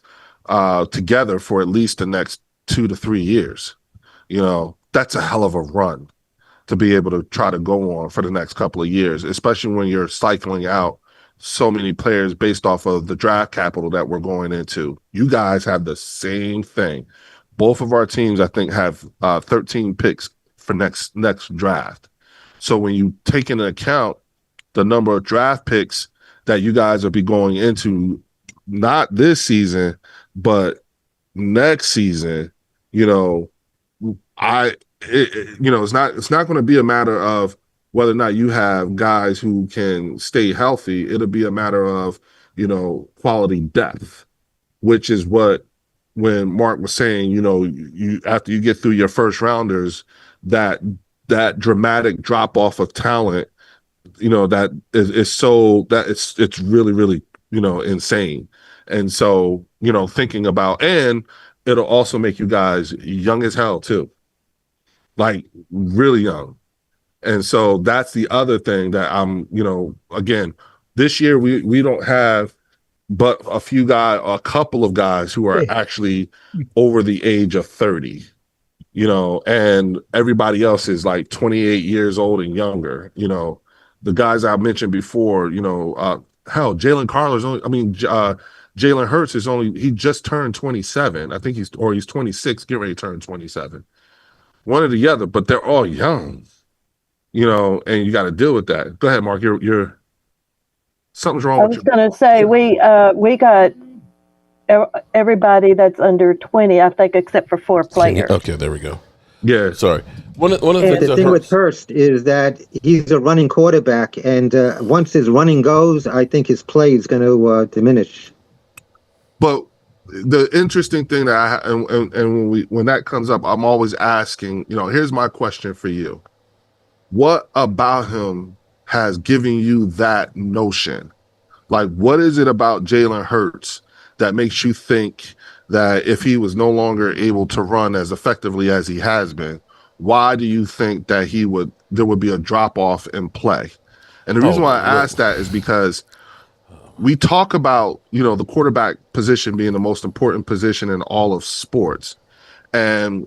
together for at least the next 2 to 3 years. That's a hell of a run to be able to try to go on for the next couple of years, especially when you're cycling out so many players based off of the draft capital that we're going into. You guys have the same thing. Both of our teams, I think, have 13 picks for next draft. So when you take into account the number of draft picks that you guys will be going into, not this season, but next season, it's not going to be a matter of whether or not you have guys who can stay healthy. It'll be a matter of, quality depth, which is what, when Mark was saying, you after you get through your first rounders, that dramatic drop off of talent, that is so that it's really, really, insane. And so, thinking about, and it'll also make you guys young as hell too. Like really young. And so that's the other thing that I'm, again, this year we don't have but a couple of guys who are actually over the age of 30, and everybody else is like 28 years old and younger. The guys I mentioned before, hell, Jalen Hurts he just turned 27. I think he's 26, getting ready to turn 27. One or the other, but they're all young, and you got to deal with that. Go ahead, Mark. You're something's wrong. I was going to say we got everybody that's under 20, I think, except for 4 players. Okay, there we go. Yeah, sorry. One of the things the thing with Hurst is that he's a running quarterback, and once his running goes, I think his play is going to diminish. But the interesting thing that when that comes up, I'm always asking, here's my question for you. What about him has given you that notion? Like, what is it about Jalen Hurts that makes you think that if he was no longer able to run as effectively as he has been, why do you think that there would be a drop off in play? And the reason why I ask that is because we talk about, the quarterback position being the most important position in all of sports. And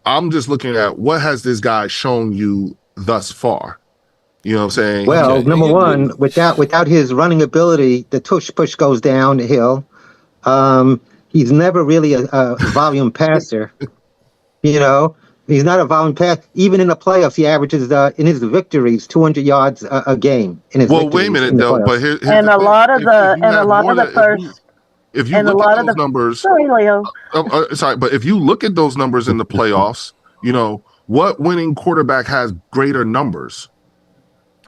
I'm just looking at what has this guy shown you thus far? You know what I'm saying? Well, number one, without his running ability, the tush push goes downhill. He's never really a volume passer. He's not a volume pass. Even in the playoffs, he averages in his victories 200 yards a game. Wait a minute though. But here's and a lot of the first. If you look at those numbers, sorry, Leo. Sorry, but if you look at those numbers in the playoffs, what winning quarterback has greater numbers?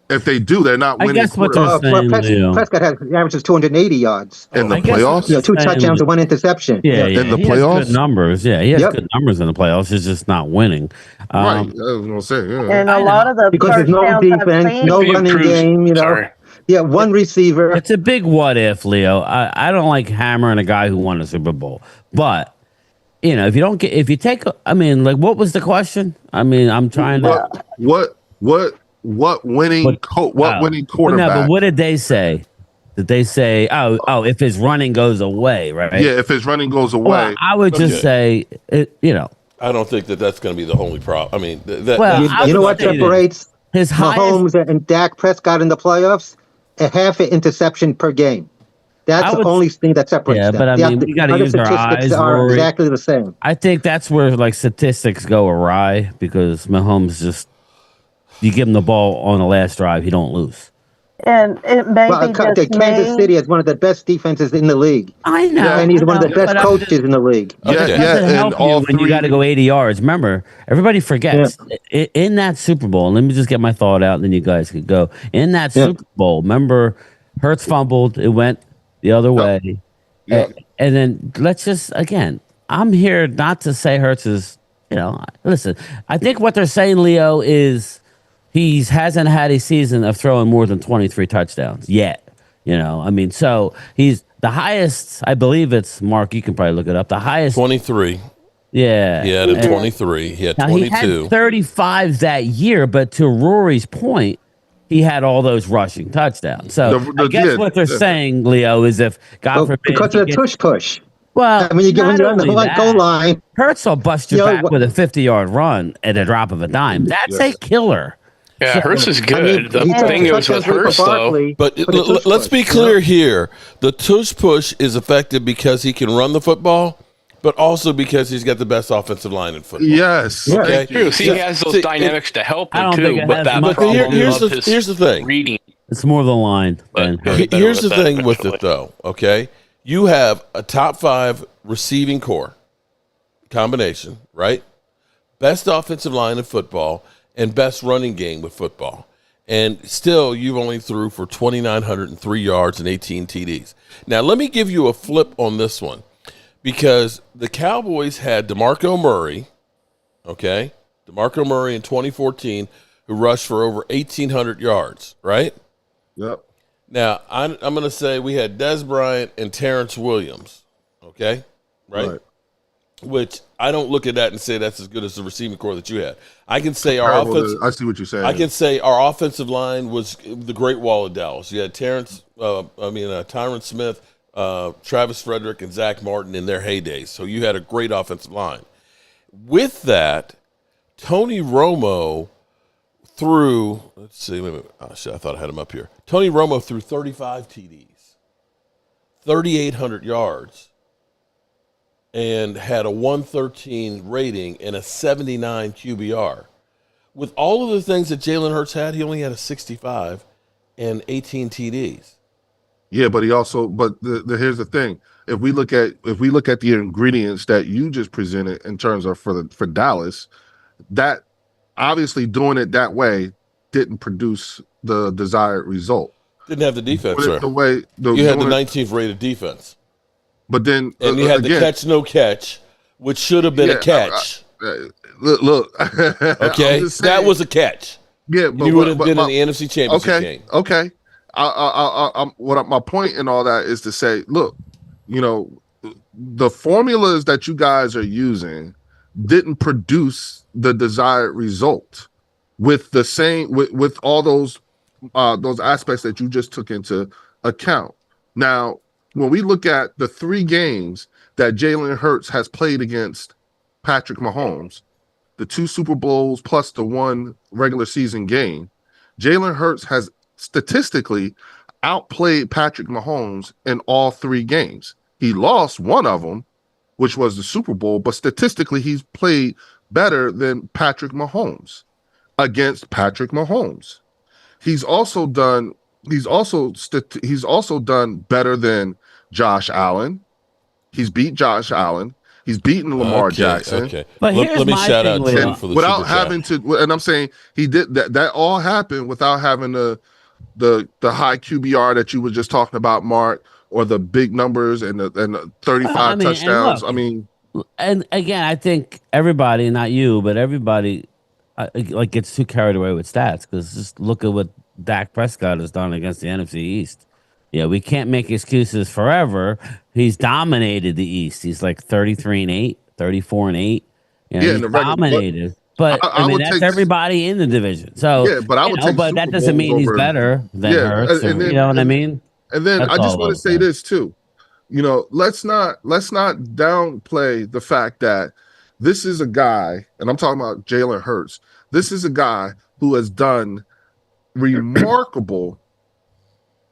If they do, they're not winning. I guess what they're saying, Prescott averages 280 yards in the playoffs. 2 touchdowns and 1 interception. Yeah. In the he playoffs, has good numbers. Yeah, he has good numbers in the playoffs. He's just not winning. Right. I was gonna say, and a lot of the because there's no defense, no running game. Yeah, one receiver. It's a big what if, Leo. I don't like hammering a guy who won a Super Bowl, but what was the question? I mean, I'm trying to. What winning quarterback? No, but what did they say? Did they say, if his running goes away, right? Yeah, if his running goes away. Well, I would just say, I don't think that's going to be the only problem. I mean, you know what separates his Mahomes and Dak Prescott in the playoffs? A half an interception per game. That's the only thing that separates them. Yeah, but I mean, we got to use our eyes. Are exactly the same. I think that's where statistics go awry because Mahomes just. You give him the ball on the last drive, he don't lose. And it may be just Kansas City is one of the best defenses in the league. I know. And he's one of the best coaches in the league. Yeah. When you got to go 80 yards. Remember, everybody forgets. Yeah. In that Super Bowl, let me just get my thought out, and then you guys could go. In that Super Bowl, remember, Hurts fumbled. It went the other way. Yeah. And then let's just, again, I'm here not to say Hurts is, listen, I think what they're saying, Leo, is he hasn't had a season of throwing more than 23 touchdowns yet. So he's the highest, I believe it's, Mark, you can probably look it up, the highest. 23. Yeah. He had 23. He had 22. Now, he had 35 that year, but to Rory's point, he had all those rushing touchdowns. So I guess what they're saying, Leo, is if God forbid, because of the tush push. Well, I mean, when you're on the goal line, Hurts will bust your back with a 50-yard run at a drop of a dime. That's a killer. Yeah, Hurts is good. I mean, the thing is with Hurts, though. But let's be clear here. The tush push is effective because he can run the football, but also because he's got the best offensive line in football. Yes. Okay? True. See, he has those dynamics to help him, too. But here's the thing. Reading. It's more the line. Here's the thing with it, though, okay? You have a top 5 receiving core combination, right? Best offensive line in football and best running game with football. And still, you've only threw for 2,903 yards and 18 TDs. Now, let me give you a flip on this one because the Cowboys had DeMarco Murray, okay? DeMarco Murray in 2014, who rushed for over 1,800 yards, right? Yep. Now, I'm going to say we had Des Bryant and Terrence Williams, okay? Right? Which I don't look at that and say that's as good as the receiving core that you had. I can say our offense. I see what you're saying. I can say our offensive line was the Great Wall of Dallas. You had Tyron Smith, Travis Frederick, and Zach Martin in their heydays. So you had a great offensive line. With that, Tony Romo threw. Let's see. Oh, shit, I thought I had him up here. Tony Romo threw 35 TDs, 3,800 yards, and had a 113 rating and a 79 QBR. With all of the things that Jalen Hurts had, he only had a 65 and 18 TDs. Yeah, but here's the thing. If we look at the ingredients that you just presented in terms of for Dallas, that obviously doing it that way didn't produce the desired result. Didn't have the defense, sir. You had the 19th rated defense. But then and you had the catch no catch, which should have been a catch. Look. Okay, that was a catch. Yeah, but you would have been in the NFC Championship game. Okay. My point in all that is to say, look, the formulas that you guys are using didn't produce the desired result with the same with all those aspects that you just took into account. Now, when we look at the 3 games that Jalen Hurts has played against Patrick Mahomes, the 2 Super Bowls plus the 1 regular season game, Jalen Hurts has statistically outplayed Patrick Mahomes in all 3 games. He lost one of them, which was the Super Bowl, but statistically he's played better than Patrick Mahomes against Patrick Mahomes. He's also done better than Josh Allen. He's beat Josh Allen. He's beaten Lamar Jackson. Okay. But let me shout out Tim for the without having to. And I'm saying he did that. That all happened without having the high QBR that you were just talking about, Mark, or the big numbers and the 35 touchdowns. And again, I think everybody, not you, but everybody, gets too carried away with stats because just look at what Dak Prescott has done against the NFC East. Yeah, we can't make excuses forever. He's dominated the East. He's like 33-8, 34-8. He's dominated. But I mean, that's everybody in the division. So yeah, but but that doesn't mean he's better than Hurts. You know what I mean? And then I just want to say this too. Let's not downplay the fact that this is a guy, and I'm talking about Jalen Hurts. This is a guy who has done remarkable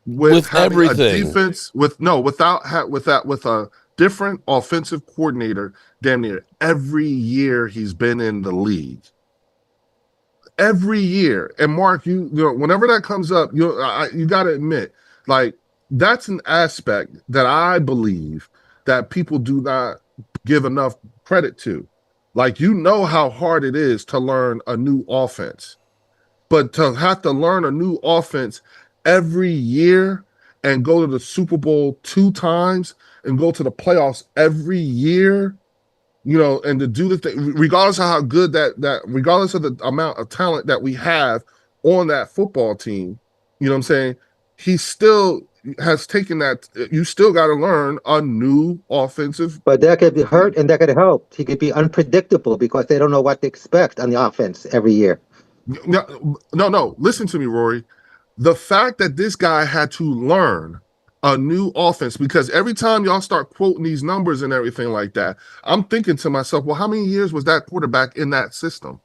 with everything. A defense with a different offensive coordinator damn near every year he's been in the league. Every year. And Mark, whenever that comes up, you got to admit, like, that's an aspect that I believe that people do not give enough credit to. Like, how hard it is to learn a new offense, but to have to learn a new offense every year and go to the Super Bowl 2 times and go to the playoffs every year, and to do the thing, regardless of how good regardless of the amount of talent that we have on that football team, you know what I'm saying? He still has taken that. You still got to learn a new offensive. But that could be hurt and that could help. He could be unpredictable because they don't know what to expect on the offense every year. No. Listen to me, Rory. The fact that this guy had to learn a new offense, because every time y'all start quoting these numbers and everything like that, I'm thinking to myself, well, how many years was that quarterback in that system?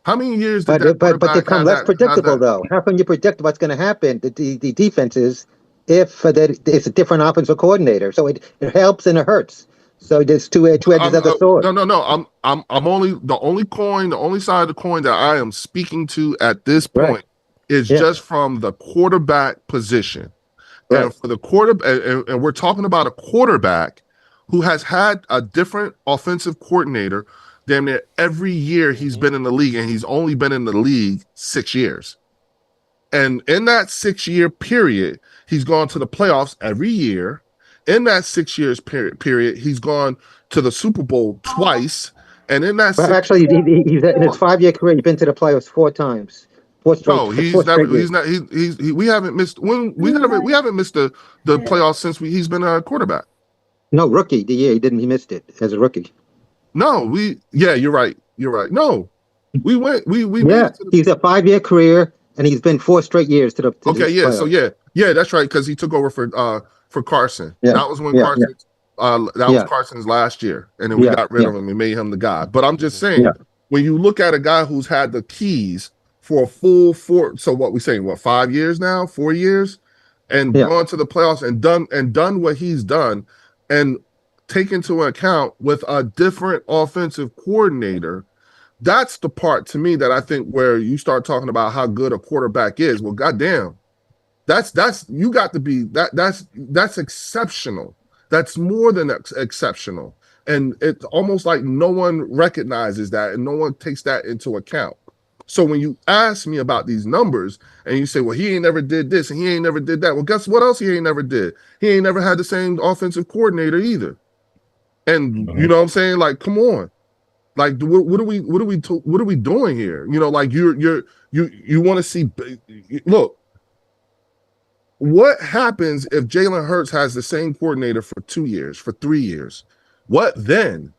How many years did that quarterback but they become less predictable, though. How can you predict what's going to happen? The defenses, if it's a different offensive coordinator, so it helps and it hurts. So there's two edges of the sword. No. I'm only the only side of the coin that I am speaking to at this point is just from the quarterback position. Right. And for the quarterback, and we're talking about a quarterback who has had a different offensive coordinator damn near every year he's been in the league, and he's only been in the league 6 years. And in that 6-year period, he's gone to the playoffs every year. In that 6 years period, he's gone to the Super Bowl twice. And in that actually, he's in his 5-year career, he's been to the playoffs 4 times. We haven't missed the playoffs since he's been a quarterback. No, rookie. He missed it as a rookie. No, you're right. No, we went. We he's a 5-year career, and he's been 4 straight years to the. So that's right, because he took over for Carson. Yeah. That was when Carson. That was Carson's last year, and then we got rid of him and made him the guy. But I'm just saying, when you look at a guy who's had the keys for a full 4, so what we saying, 5 years now, 4 years, and gone to the playoffs and done what he's done, and take into account with a different offensive coordinator, that's the part to me that I think where you start talking about how good a quarterback is. Well, goddamn, that's you got to be that's exceptional. That's more than exceptional, and it's almost like no one recognizes that and no one takes that into account. So when you ask me about these numbers and you say, well, he ain't never did this and he ain't never did that. Well, guess what else he ain't never did? He ain't never had the same offensive coordinator either. And you know what I'm saying? Like, come on. Like, what are we doing here? Like you want to see, look, what happens if Jalen Hurts has the same coordinator for 2 years, for 3 years? What then?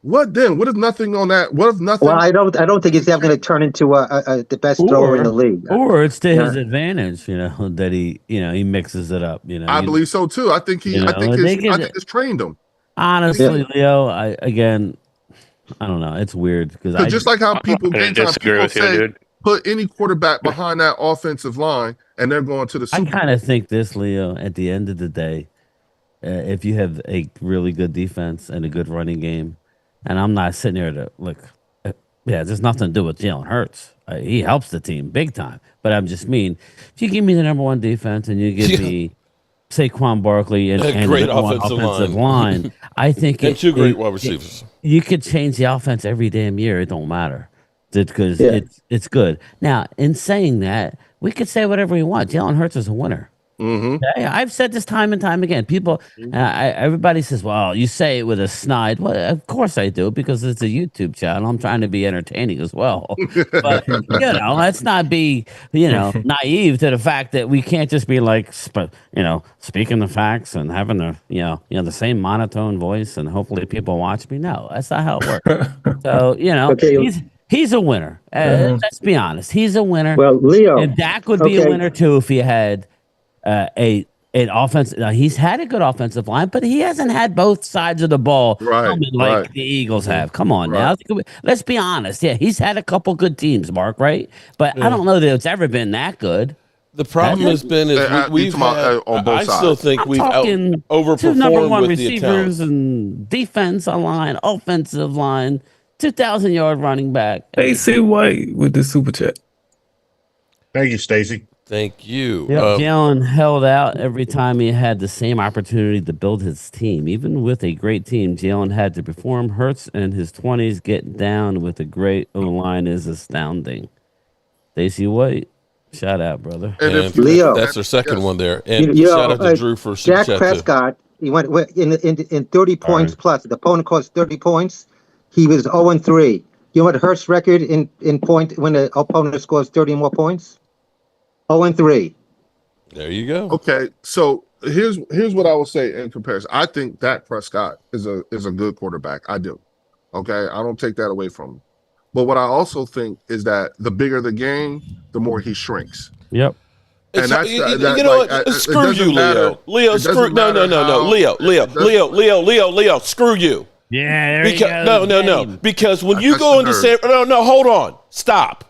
What if nothing on that? What if nothing? Well, I don't think he's ever going to turn into the best thrower in the league. Or it's to his advantage, that he mixes it up. I believe so too. I think I think it's trained him. Honestly, Leo, I don't know. It's weird because just like how people say, put any quarterback behind that offensive line, and they're going to the Super Bowl. I kind of think this, Leo. At the end of the day, if you have a really good defense and a good running game, and I'm not sitting there to look, there's nothing to do with Jalen Hurts. He helps the team big time. But I'm just mean, if you give me the number 1 defense and you give me Saquon Barkley and a great offensive line, I think and 2 great wide receivers. You could change the offense every damn year. It don't matter because it's good. Now, in saying that, we could say whatever we want. Jalen Hurts is a winner. Mm-hmm. I've said this time and time again. People, everybody says, "Well, you say it with a snide." Well, of course I do because it's a YouTube channel. I'm trying to be entertaining as well. But let's not be, naive to the fact that we can't just be like, speaking the facts and having the same monotone voice and hopefully people watch me. No, that's not how it works. So he's a winner. Let's be honest. He's a winner. Well, Leo, and Dak would be a winner too if he had. An offense. He's had a good offensive line, but he hasn't had both sides of the ball like the Eagles have. Come on now, let's be honest. Yeah, he's had a couple good teams, Mark. Right, but I don't know that it's ever been that good. The problem has been we've had, on both sides. I still think we've overperformed 2 number 1 with receivers and defense line, offensive line, 2,000-yard running back. AC White with the super chat. Thank you, Stacy. Thank you. Yep, Jalen held out every time he had the same opportunity to build his team. Even with a great team, Jalen had to perform. Hurts in his 20s getting down with a great O-line is astounding. Stacey White. Shout out, brother. And And if you, Leo. that's their second yes. one there. And shout out to Drew for super Dak chat too. Prescott, he went in 30 points plus. The opponent caused 30 points. He was 0-3. You know what Hurst's record in point when the opponent scores 30 more points? 0-3. There you go. Okay, so here's what I will say in comparison. I think Dak Prescott is a good quarterback. I do. Okay, I don't take that away from him. But what I also think is that the bigger the game, the more he shrinks. Yep. And that's you know what? Screw you, Leo. Leo, screw no. Leo, screw you. Yeah, there because, no. Because when you go into hold on. Stop.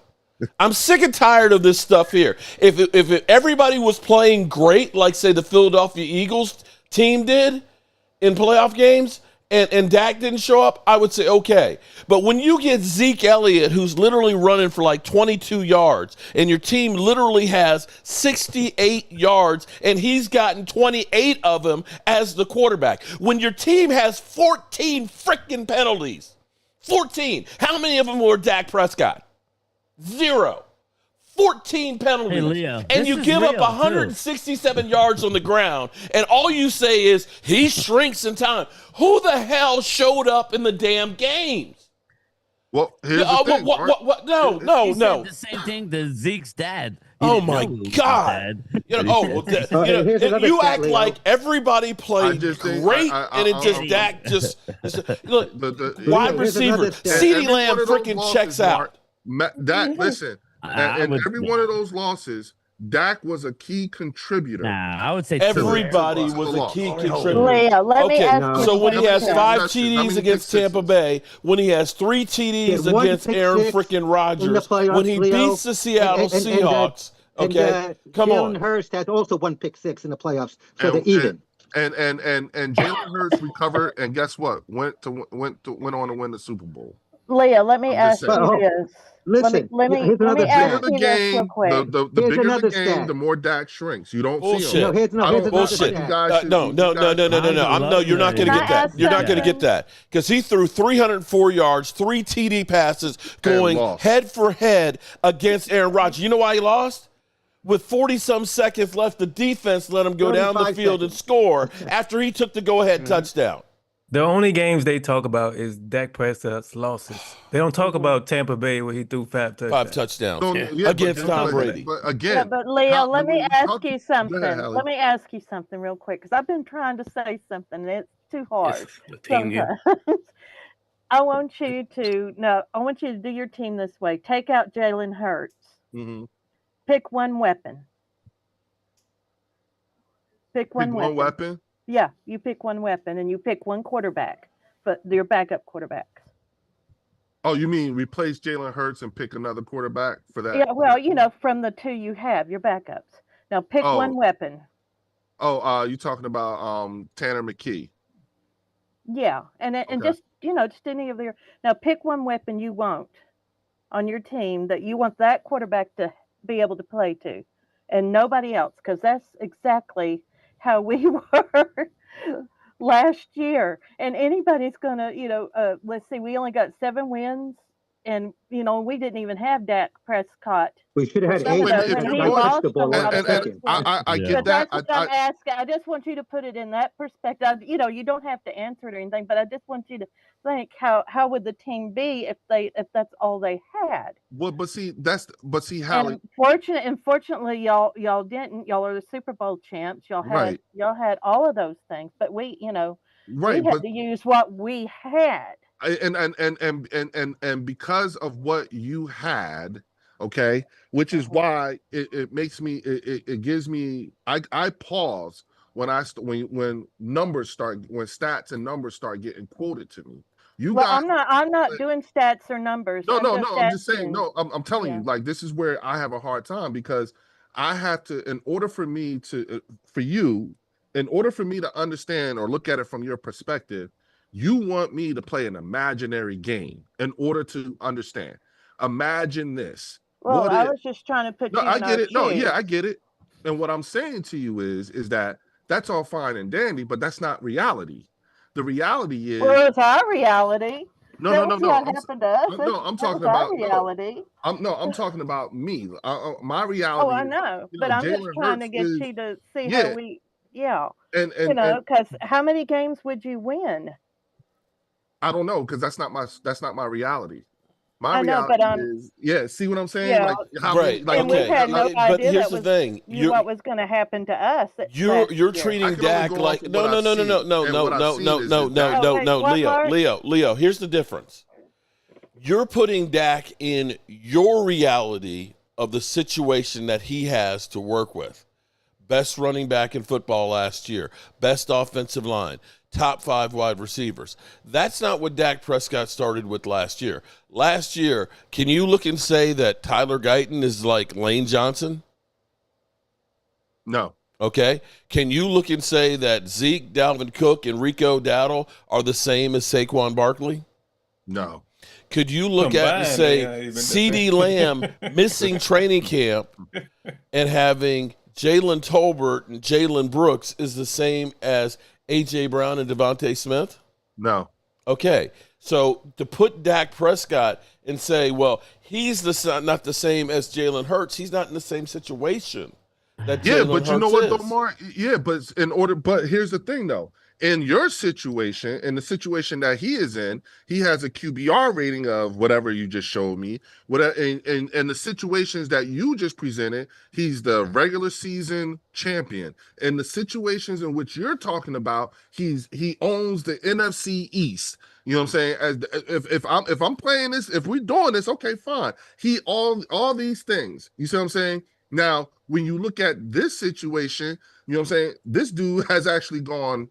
I'm sick and tired of this stuff here. If everybody was playing great, like say the Philadelphia Eagles team did in playoff games, and Dak didn't show up, I would say okay. But when you get Zeke Elliott, who's literally running for like 22 yards, and your team literally has 68 yards, and he's gotten 28 of them as the quarterback. When your team has 14 freaking penalties, 14, how many of them were Dak Prescott? 0. 14 penalties. Hey, Leo, and you give up 167 yards on the ground, and all you say is he shrinks in time. Who the hell showed up in the damn games? Well, here's the thing. What? No. The same thing to Zeke's dad. Oh my God! You act like everybody played great, and it just Dak just look. Wide receiver, CeeDee Lamb freaking checks out. Dak, listen, and every one of those losses, Dak was a key contributor. Nah, I would say everybody was a key contributor. Leo, let me ask you. So when he has 5 TDs against Tampa Bay, when he has 3 TDs against Aaron freaking Rodgers, when he beats the Seattle Seahawks, come on. Jalen Hurst had also 1 pick 6 in the playoffs, so they're even. And Jalen Hurts recovered, and guess what? Went on to win the Super Bowl. Leo, let me ask you this. Listen, let me ask you this real quick. The bigger the game, the more Dak shrinks. You don't see him. Here's another bullshit. No. You're not going to get that. You're not going to get that because he threw 304 yards, 3 TD passes, going head for head against Aaron Rodgers. You know why he lost? With 40-some seconds left, the defense let him go down the field and score after he took the go-ahead touchdown. The only games they talk about is Dak Prescott's losses. They don't talk about Tampa Bay where he threw 5 touchdowns. Against Tom Brady. But Leo, let me ask you something. Let me ask you something real quick because I've been trying to say something and it's too hard. I want you to do your team this way. Take out Jalen Hurts. Mm-hmm. Pick one weapon. Pick one weapon. Yeah, you pick one weapon and you pick one quarterback, but your backup quarterback. Oh, you mean replace Jalen Hurts and pick another quarterback for that? Yeah, well, from the 2 you have, your backups. Now pick one weapon. Oh, you talking about Tanner McKee? Yeah, and just any of their. Now pick one weapon you want on your team that you want that quarterback to be able to play to, and nobody else, because that's exactly how we were last year. And anybody's gonna, let's see, we only got 7 wins, and we didn't even have Dak Prescott. We should have had 8. I get that. That's what I'm asking. I just want you to put it in that perspective. You don't have to answer it or anything, but I just want you to think how would the team be if that's all they had. Well, but see how. Unfortunately, y'all didn't. Y'all are the Super Bowl champs. Y'all had all of those things, but we had to use what we had. And because of what you had, okay, which is why it makes me it gives me I pause when stats and numbers start getting quoted to me. I'm not doing stats or numbers. I'm just saying. No, I'm telling you, like, this is where I have a hard time because I have to, in order for me to understand or look at it from your perspective, you want me to play an imaginary game in order to understand. Imagine this. Well, I was just trying to put you in I get it. shoes. No, yeah, I get it. And what I'm saying to you is that that's all fine and dandy, but that's not reality. The reality is, well, it's our reality. No, That no, no, was no. what happened to us. I'm That was talking our about no. reality. I'm talking about me. My Oh, reality I is, know, but I'm just Jalen trying to Hurts get is you to see how yeah, we, yeah, and because how many games would you win? I don't know because that's not my reality. My I know, but reality is see what I'm saying? yeah, Like how many Right. and we Okay. had no But idea here's that the was thing. what was going to happen to us last You're year. I treating can only Dak go off like of no what no I've no no no seen, no and no what I've no seen no is no that no Dak. no Okay, no what, Mark? Leo. Here's the difference. You're putting Dak in your reality of the situation that he has to work with. Best running back in football last year, best offensive line, top 5 wide receivers. That's not what Dak Prescott started with last year. Last year, can you look and say that Tyler Guyton is like Lane Johnson? No. Okay. Can you look and say that Zeke, Dalvin Cook, and Rico Dowdle are the same as Saquon Barkley? No. Could you look at and Combined, say they ain't even the CeeDee same. Lamb missing training camp and having Jalen Tolbert and Jalen Brooks is the same as A.J. Brown and Devontae Smith? No. Okay. So to put Dak Prescott and say, well, he's not the same as Jalen Hurts, he's not in the same situation that Yeah, Jalen but you know Hurts what though, is. Mark? Yeah, but here's the thing though. In your situation, in the situation that he is in, he has a QBR rating of whatever you just showed me. Whatever, and the situations that you just presented, he's the regular season champion. In the situations in which you're talking about, he owns the NFC East. You know what I'm saying? As if I'm playing this, if we're doing this, okay, fine. He all these things. You see what I'm saying? Now, when you look at this situation, you know what I'm saying? This dude has actually gone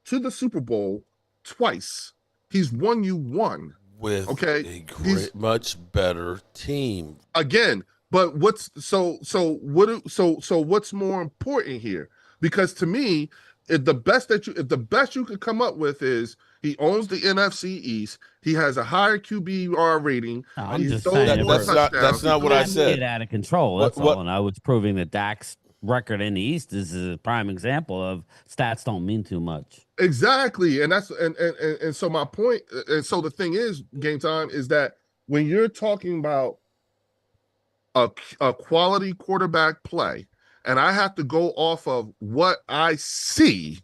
to the Super Bowl twice. He's won you one. With Okay. a much better team. Again, but what's more important here? Because to me, if the best you could come up with is he owns the NFC East, he has a higher QBR rating, I'm he just throws saying more that's touchdowns. not what I said. get out of control. That's What all. And I was proving that Dak's record in the East is a prime example of stats don't mean too much. Exactly, and that's and so my point, and so the thing is, game time is that when you're talking about a quality quarterback play, and I have to go off of what I see.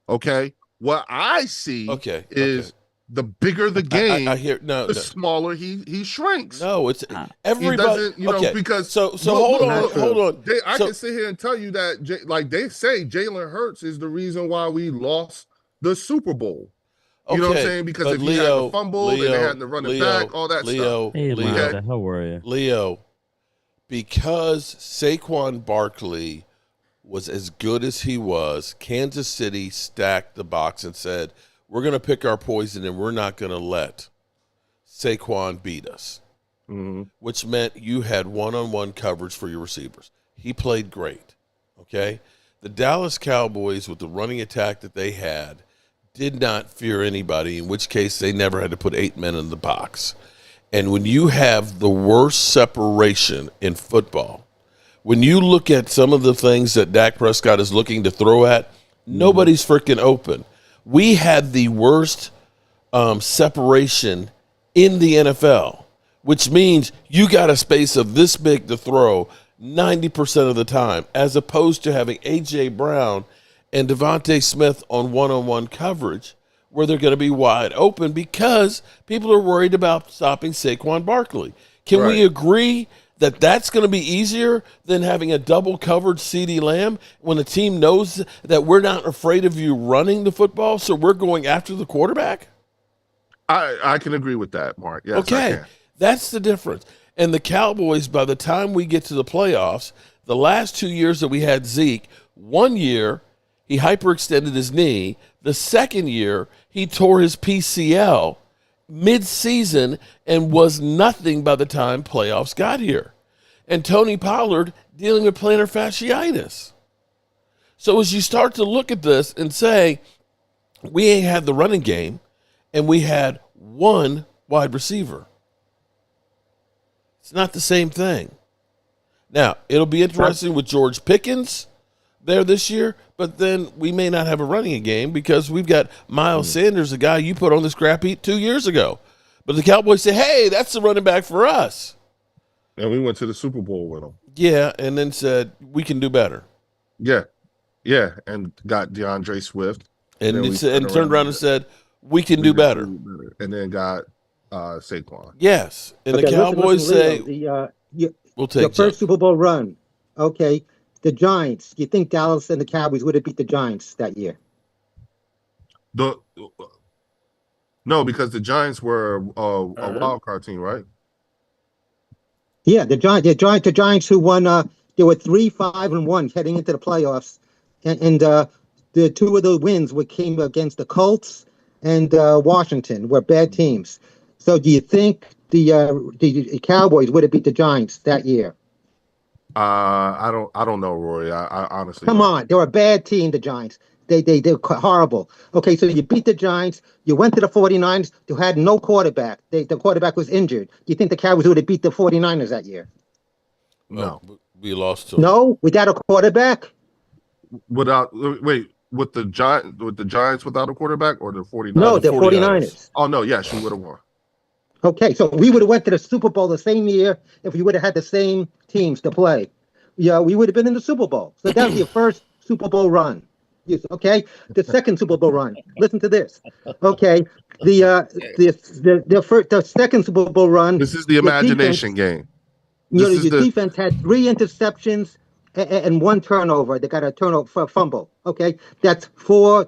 Okay, what I see is the bigger the game, I hear the smaller he shrinks. No, it's He everybody. doesn't, because hold on. I can sit here and tell you that, like they say, Jalen Hurts is the reason why we lost the Super Bowl. You know what I'm saying? Because if he had the fumble and they had to run it back, all that stuff. Hey, Miranda, how are you? Leo, because Saquon Barkley was as good as he was, Kansas City stacked the box and said, we're going to pick our poison and we're not going to let Saquon beat us, which meant you had one-on-one coverage for your receivers. He played great, okay? The Dallas Cowboys, with the running attack that they had, did not fear anybody, in which case they never had to put 8 men in the box. And when you have the worst separation in football, when you look at some of the things that Dak Prescott is looking to throw at, nobody's freaking open. We had the worst separation in the NFL, which means you got a space of this big to throw 90% of the time, as opposed to having A.J. Brown and Devontae Smith on one-on-one coverage where they're going to be wide open because people are worried about stopping Saquon Barkley. Can we agree that that's going to be easier than having a double covered CeeDee Lamb when the team knows that we're not afraid of you running the football, so we're going after the quarterback? I can agree with that, Mark. Yes, okay, that's the difference. And the Cowboys, by the time we get to the playoffs, the last 2 years that we had Zeke, 1 year he hyperextended his knee. The second year he tore his PCL mid-season and was nothing by the time playoffs got here. And Tony Pollard dealing with plantar fasciitis. So as you start to look at this and say, we ain't had the running game and we had one wide receiver. It's not the same thing. Now, it'll be interesting with George Pickens there this year, but then we may not have a running game because we've got Miles Sanders, the guy you put on the scrap heap 2 years ago. But the Cowboys say, hey, that's the running back for us. And we went to the Super Bowl with him. Yeah, and then said, we can do better. Yeah, and got DeAndre Swift. And turned around and said, we can do better. And then got Saquon. Yes, and the Cowboys say, we'll take your first Super Bowl run. Okay, the Giants. You think Dallas and the Cowboys would have beat the Giants that year? No, because the Giants were a wild card team, right? Yeah, the Giants who won. They were 3-5-1 heading into the playoffs, and the two of the wins came against the Colts and Washington, were bad teams. So, do you think the Cowboys would have beat the Giants that year? I don't know, Roy. I honestly come on. They were a bad team, the Giants. They're horrible. Okay, so you beat the Giants. You went to the 49ers. You had no quarterback. The quarterback was injured. Do you think the Cowboys would have beat the 49ers that year? No. We lost to No, without a quarterback? With the Giants without a quarterback, or the 49ers? No, the 49ers. Oh, no, yes, you would have won. Okay, so we would have went to the Super Bowl the same year if we would have had the same teams to play. Yeah, we would have been in the Super Bowl. So that was your first Super Bowl run. Okay, the second Super Bowl run. Listen to this. Okay, the second Super Bowl run. This is the imagination game. Your defense had 3 interceptions and 1 turnover. They got a turnover for a fumble. Okay, that's 4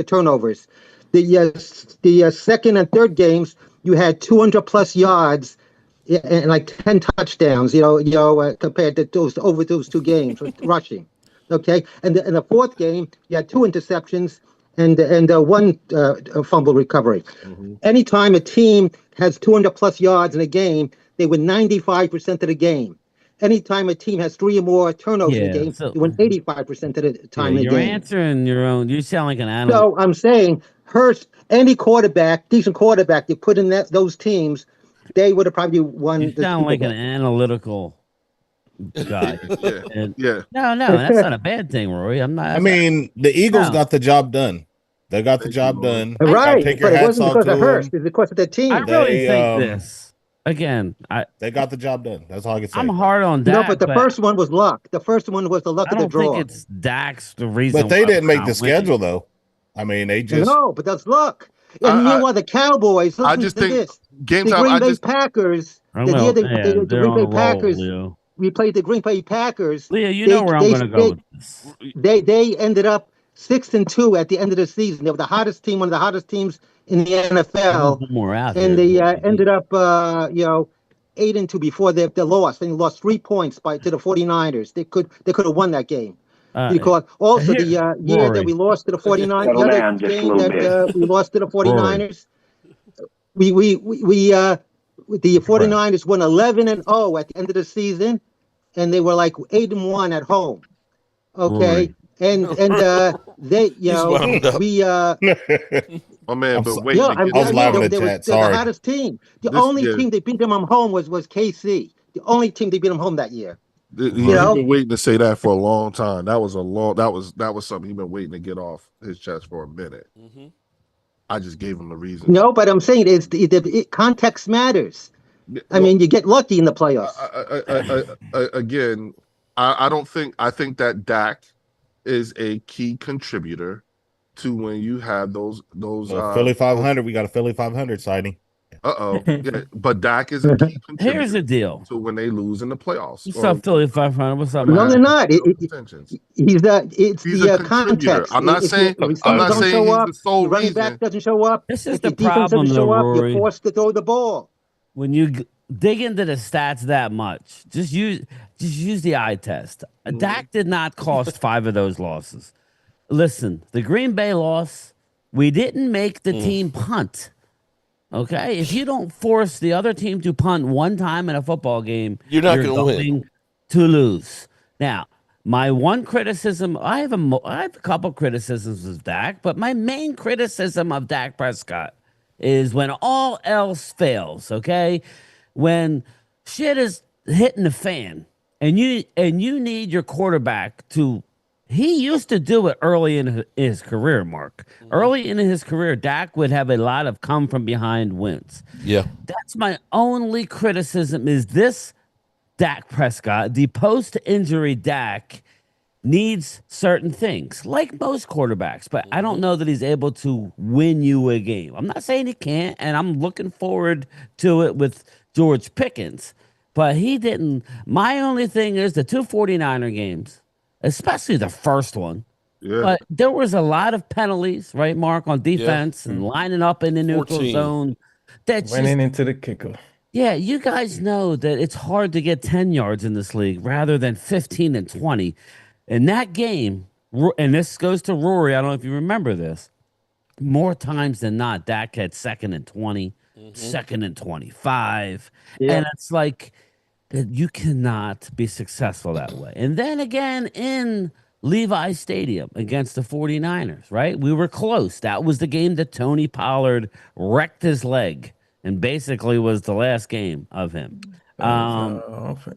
turnovers. The second and third games, you had 200 plus yards and like 10 touchdowns. Compared to those 2 games with rushing. Okay, and in the fourth game, you had 2 interceptions and 1 fumble recovery. Mm-hmm. Anytime a team has 200 plus yards in a game, they win 95% of the game. Anytime a team has 3 or more turnovers in a game, they win 85% of the time in the game. You're answering your own. You sound like an analyst. So I'm saying, any quarterback, decent quarterback, you put in those teams, they would have probably won. You sound like an analytical guy. Yeah. No, that's not a bad thing, Rory. The Eagles got the job done. They got the job done. Right, but it wasn't because of Hurst. It's because of the team. I really think this. Again, they got the job done. That's all I can say. I'm hard on Dak. No, but the first one was luck. The first one was the luck of the draw. I don't think it's Dak's the reason. But they didn't make the schedule, though. They just... No, but that's luck. And you know what? The Cowboys, listen to this. Game the time, Green Bay Packers, the Green Bay Packers, we played the Green Bay Packers. Leah, you know where I'm going to go with this. They ended up 6-2 at the end of the season. They were the hottest team, one of the hottest teams in the NFL. And they ended up, 8-2 before they lost. They lost 3 points to the 49ers. They could have won that game. Because also the year that we lost to the 49ers, we lost to the 49ers, the 49ers won 11-0 at the end of the season, and they were like 8-1 at home. Okay. And they, oh man, but wait, I was laughing at that. They're the hottest team. The only team they beat them home was KC. The only team they beat them home that year. He's been waiting to say that for a long time. That was something he's been waiting to get off his chest for a minute. Mm-hmm. I just gave him the reason. No, but I'm saying context matters. You get lucky in the playoffs. I think that Dak is a key contributor to when you have those Philly 500. We got a Philly 500 sighting. Yeah, but Dak is a key contributor. Here's the deal. So when they lose in the playoffs. What's up, Philly 500? What's up? No, they're not. He's a context. I'm not saying he's the sole running reason. back doesn't show up. This is the problem, though, Rory. You're forced to throw the ball. When you dig into the stats that much, just use the eye test. Dak did not cost 5 of those losses. Listen, the Green Bay loss, we didn't make the team punt. Okay, if you don't force the other team to punt one time in a football game, you're not going to lose. Now, my one criticism, I have a couple criticisms of Dak, but my main criticism of Dak Prescott is when all else fails. Okay, when shit is hitting the fan, and you need your quarterback to he used to do it early in his career, Mark. Early in his career, Dak would have a lot of come from behind wins. Yeah. That's my only criticism is this Dak Prescott, the post-injury Dak needs certain things, like most quarterbacks, but I don't know that he's able to win you a game. I'm not saying he can't, and I'm looking forward to it with George Pickens, but he didn't. My only thing is the two 49er games, especially the first one. Yeah. But there was a lot of penalties, right, Mark, on defense and lining up in the neutral 14. zone. That's Running just, into the kicker. yeah, you guys know that it's hard to get 10 yards in this league rather than 15 and 20. In that game, and this goes to Rory, I don't know if you remember this, more times than not, Dak had 2nd and 20, 2nd and 25. Yeah. And it's like, you cannot be successful that way. And then again in Levi Stadium against the 49ers, right? We were close. That was the game that Tony Pollard wrecked his leg and basically was the last game of him.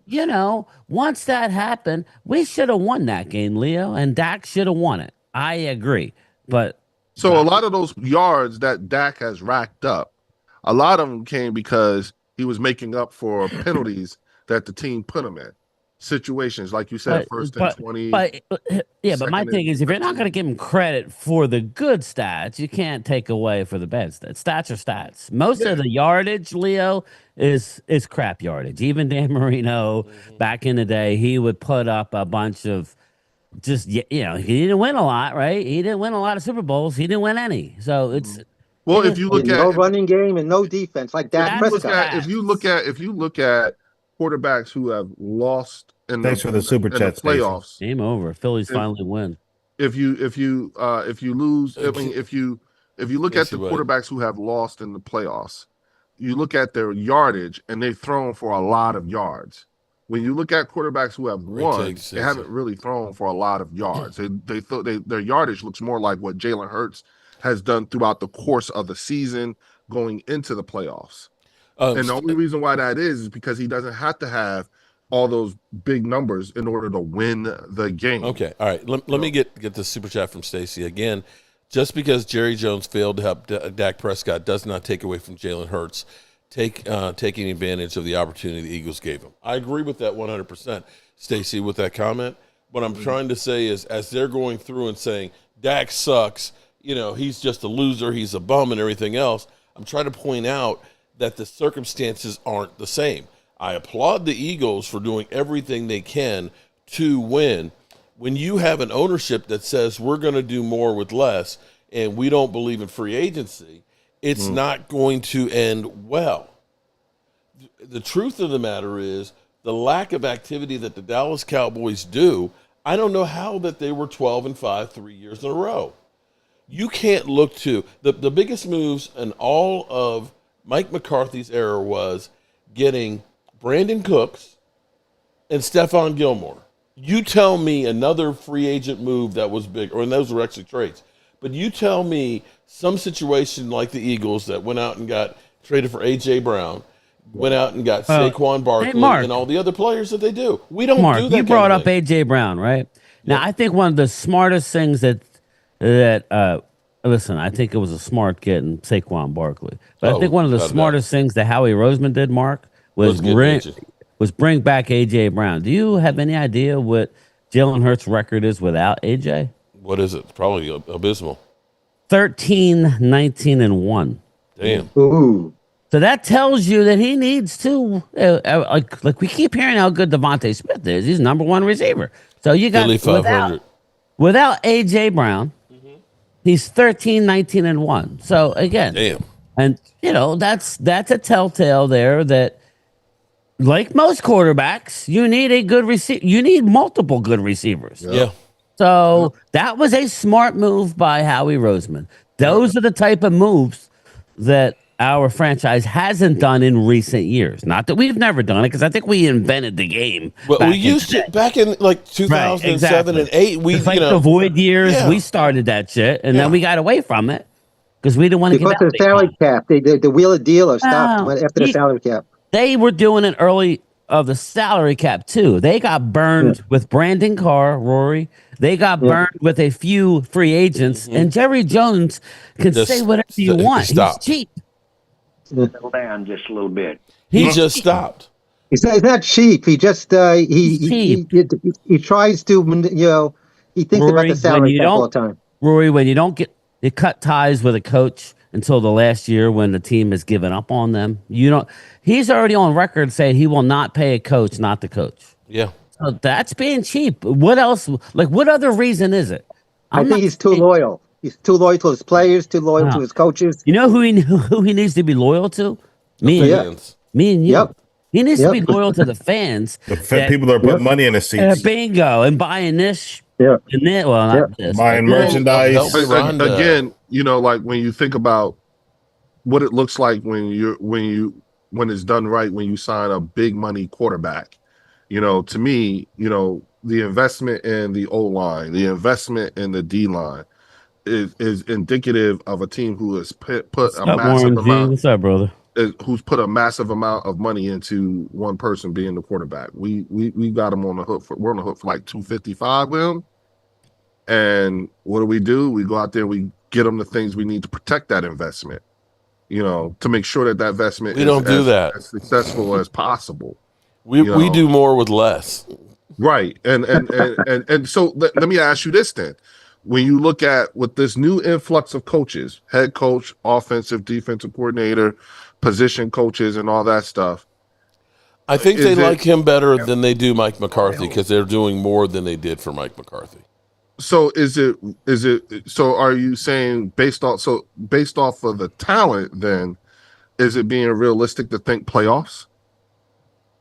You know, once that happened, we should have won that game, Leo, and Dak should have won it. I agree. But So a lot of those yards that Dak has racked up, a lot of them came because he was making up for penalties that the team put him in. Situations like you said, first and 20. But my thing is, if you're not 13. going to give him credit for the good stats, you can't take away for the bad stats. Stats are stats. Most of the yardage, Leo, is crap yardage. Even Dan Marino, back in the day, he would put up a bunch of just, he didn't win a lot, right? He didn't win a lot of Super Bowls. He didn't win any. So it's If you look at no running game and no defense like Dak Prescott. if you look at quarterbacks who have lost in Thanks for the super chat, playoffs, game over. Phillies finally win. If you lose, I mean, if you look at the quarterbacks who have lost in the playoffs, you look at their yardage and they've thrown for a lot of yards. When you look at quarterbacks who have won, they haven't really thrown for a lot of yards. Their yardage looks more like what Jalen Hurts has done throughout the course of the season going into the playoffs. And the only reason why that is because he doesn't have to have all those big numbers in order to win the game. Okay, all right. Let me get the super chat from Stacy again. Just because Jerry Jones failed to help Dak Prescott does not take away from Jalen Hurts taking advantage of the opportunity the Eagles gave him. I agree with that 100%, Stacy, with that comment. What I'm trying to say is, as they're going through and saying Dak sucks, he's just a loser, he's a bum, and everything else, I'm trying to point out that the circumstances aren't the same. I applaud the Eagles for doing everything they can to win. When you have an ownership that says we're going to do more with less and we don't believe in free agency, it's not going to end well. The truth of the matter is the lack of activity that the Dallas Cowboys do, I don't know how that they were 12-5 3 years in a row. You can't look to the biggest moves in all of Mike McCarthy's era was getting Brandon Cooks and Stephon Gilmore. You tell me another free agent move that was big, and those were actually trades. But you tell me some situation like the Eagles that went out and got traded for A.J. Brown, went out and got Saquon Barkley and all the other players that they do. We don't do that. You brought up A.J. Brown, right? Now, I think one of the smartest things that listen, I think it was a smart getting Saquon Barkley. But I think one of the smartest things that Howie Roseman did, Mark, was bring back A.J. Brown. Do you have any idea what Jalen Hurts' record is without A.J.? What is it? Probably abysmal. 13, 19, and 1. Damn. Ooh. So that tells you that he needs to, like we keep hearing how good Devontae Smith is. He's number one receiver. So you got without A.J. Brown, he's 13, 19, and 1. So again, damn. And that's a telltale there that, like most quarterbacks, you need a good receiver. You need multiple good receivers. Yeah. So that was a smart move by Howie Roseman. Those are the type of moves that our franchise hasn't done in recent years. Not that we've never done it, because I think we invented the game. But we used to back in like 2007 and 8. We it's like the void years. We started that shit, and then we got away from it because we didn't want to get the salary cap. The wheel of dealer stopped after the salary cap. They were doing it early of the salary cap too. They got burned with Brandon Carr, Rory. They got burned with a few free agents, and Jerry Jones can say whatever you want. He's cheap. Settle down just a little bit. He just stopped. He's not cheap. He just he tries to he thinks about the salary cap all the time. Rory, when you don't you cut ties with a coach until the last year when the team has given up on them. He's already on record saying he will not pay a coach not to coach. Yeah. So that's being cheap. What else? Like, what other reason is it? I think he's too loyal. He's too loyal to his players, too loyal to his coaches. You know who he needs to be loyal to? Me and you. Yep. He needs to be loyal to the fans. The people that are putting money in the seats. Bingo. And buying this. Yeah. And that, well, not this. Buying merchandise. Again, like when you think about what it looks like when it's done right, when you sign a big money quarterback, to me, the investment in the O-line, the investment in the D-line is indicative of a team who has put a massive amount. What's up, brother? Who's put a massive amount of money into one person being the quarterback. We got him on the hook we're on the hook for like $255 with him. And what do? We go out there, we get them the things we need to protect that investment, to make sure that investment is as successful as possible. We do more with less. Right. And so let me ask you this then. When you look at with this new influx of coaches, head coach, offensive, defensive coordinator, position coaches, and all that stuff, I think they like him better than they do Mike McCarthy because they're doing more than they did for Mike McCarthy. So so are you saying based off of the talent, then is it being realistic to think playoffs?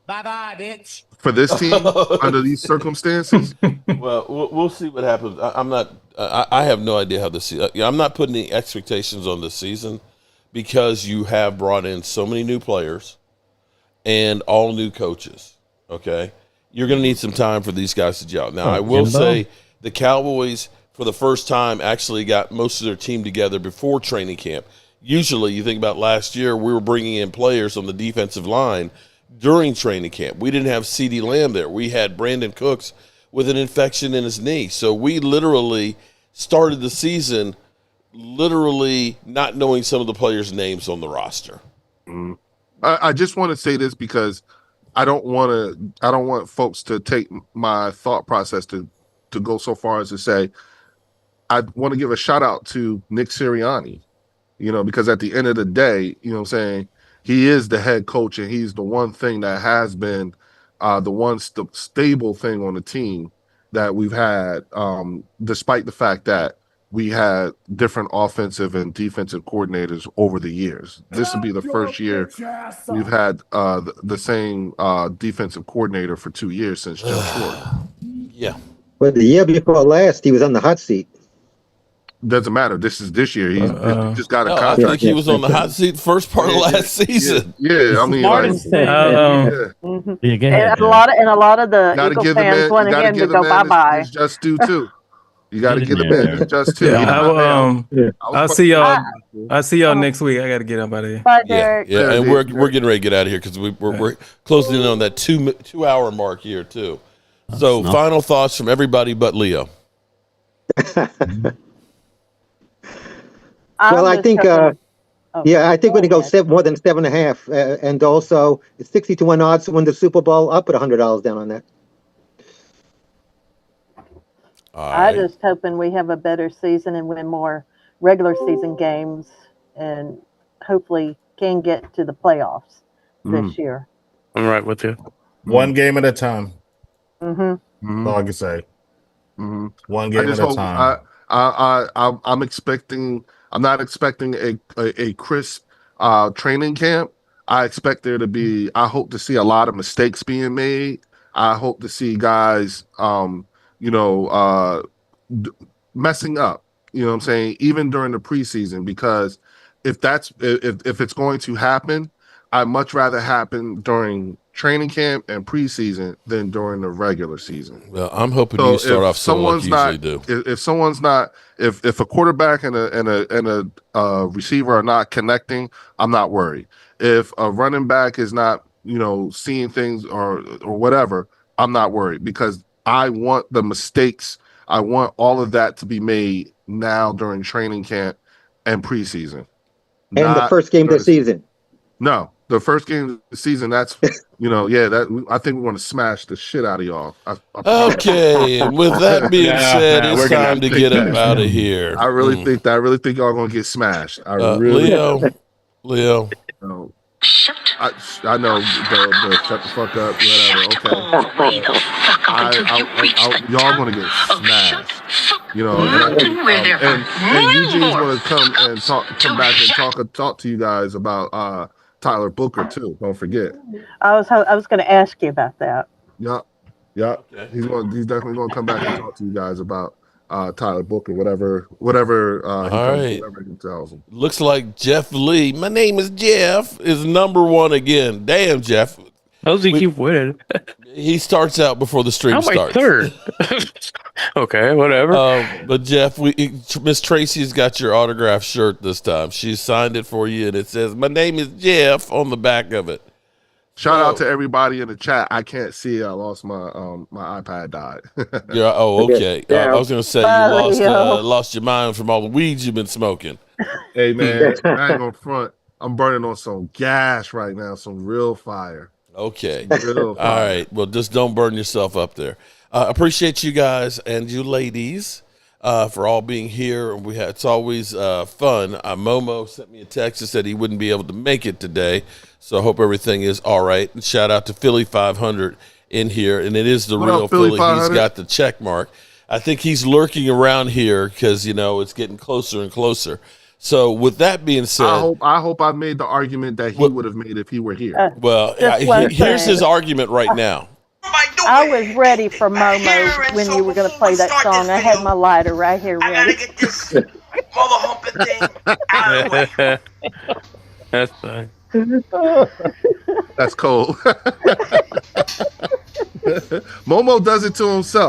Bye-bye, bitch. For this team under these circumstances? Well, we'll see what happens. I have no idea how this season. I'm not putting any expectations on this season because you have brought in so many new players and all new coaches. Okay, you're going to need some time for these guys to gel. Now, I will say the Cowboys, for the first time, actually got most of their team together before training camp. Usually, you think about last year, we were bringing in players on the defensive line during training camp. We didn't have CeeDee Lamb there. We had Brandon Cooks with an infection in his knee. So we literally started the season literally not knowing some of the players' names on the roster. I just want to say this because I don't want folks to take my thought process to go so far as to say I want to give a shout out to Nick Sirianni, because at the end of the day, he is the head coach and he's the one thing that has been the one stable thing on the team that we've had, despite the fact that we had different offensive and defensive coordinators over the years. This will be the first year we've had the same defensive coordinator for 2 years since Jim Short. Yeah. But the year before last, he was on the hot seat. Doesn't matter. This is this year. He just got a contract. I think he was on the hot seat first part of last season. Yeah, I mean, and a lot of the Eagle fans wanted him to go bye-bye. His just due too. You got to give the man his just too. I'll see y'all. I'll see y'all next week. I got to get up out of here. Bye, Derek. Yeah, and we're getting ready to get out of here because we're closing in on that 2 hour mark here too. So final thoughts from everybody but Leo. Well, I think, I think when he goes more than 7.5, and also it's 60-1 odds to win the Super Bowl. I'll put $100 down on that. I'm just hoping we have a better season and win more regular season games, and hopefully can get to the playoffs this year. I'm right with you. One game at a time. Mm-hmm. That's all I can say. Mm-hmm. One game at a time. I'm not expecting a crisp training camp. I expect there to be. I hope to see a lot of mistakes being made. I hope to see guys, messing up. You know what I'm saying? Even during the preseason, because if it's going to happen, I'd much rather happen during training camp and preseason than during the regular season. Well, I'm hoping you start off slow like you usually do. If someone's not, if a quarterback and a receiver are not connecting, I'm not worried. If a running back is not seeing things or whatever, I'm not worried because I want the mistakes. I want all of that to be made now during training camp and preseason. And the first game of the season. No, the first game of the season. That's I think we want to smash the shit out of y'all. Okay, and with that being said, it's time to get up out of here. I really think y'all gonna get smashed. Leo. I know the shut the fuck up, whatever. Okay, y'all gonna get smashed. And Eugene's gonna come back and talk to you guys about Tyler Booker too. Don't forget. I was going to ask you about that. Yeah. Okay. He's definitely gonna come back and talk to you guys about Tyler Booker, whatever he tells him. Looks like Jeff Lee. My name is Jeff. Is number one again. Damn, Jeff. How does he keep winning? He starts out before the stream starts. Third. Okay, whatever. But Jeff, Miss Tracy's got your autographed shirt this time. She signed it for you, and it says, "My name is Jeff" on the back of it. Shout out to everybody in the chat. I can't see. I lost my iPad died. Yeah. Oh, okay. I was gonna say you lost your mind from all the weeds you've been smoking. Hey man, I ain't gonna front. I'm burning on some gas right now, some real fire. Okay. All right. Well, just don't burn yourself up there. Appreciate you guys and you ladies for all being here. It's always fun. Momo sent me a text that said he wouldn't be able to make it today, so I hope everything is all right. And shout out to Philly 500 in here, and it is the real Philly. He's got the check mark. I think he's lurking around here because it's getting closer and closer. So with that being said, I hope I made the argument that he would have made if he were here. Here's his argument right now. I was ready for Momo when you were going to play that song. I had my lighter right here ready. I gotta get this mother humping thing out of the way. That's fine. That's cold. Momo does it to himself.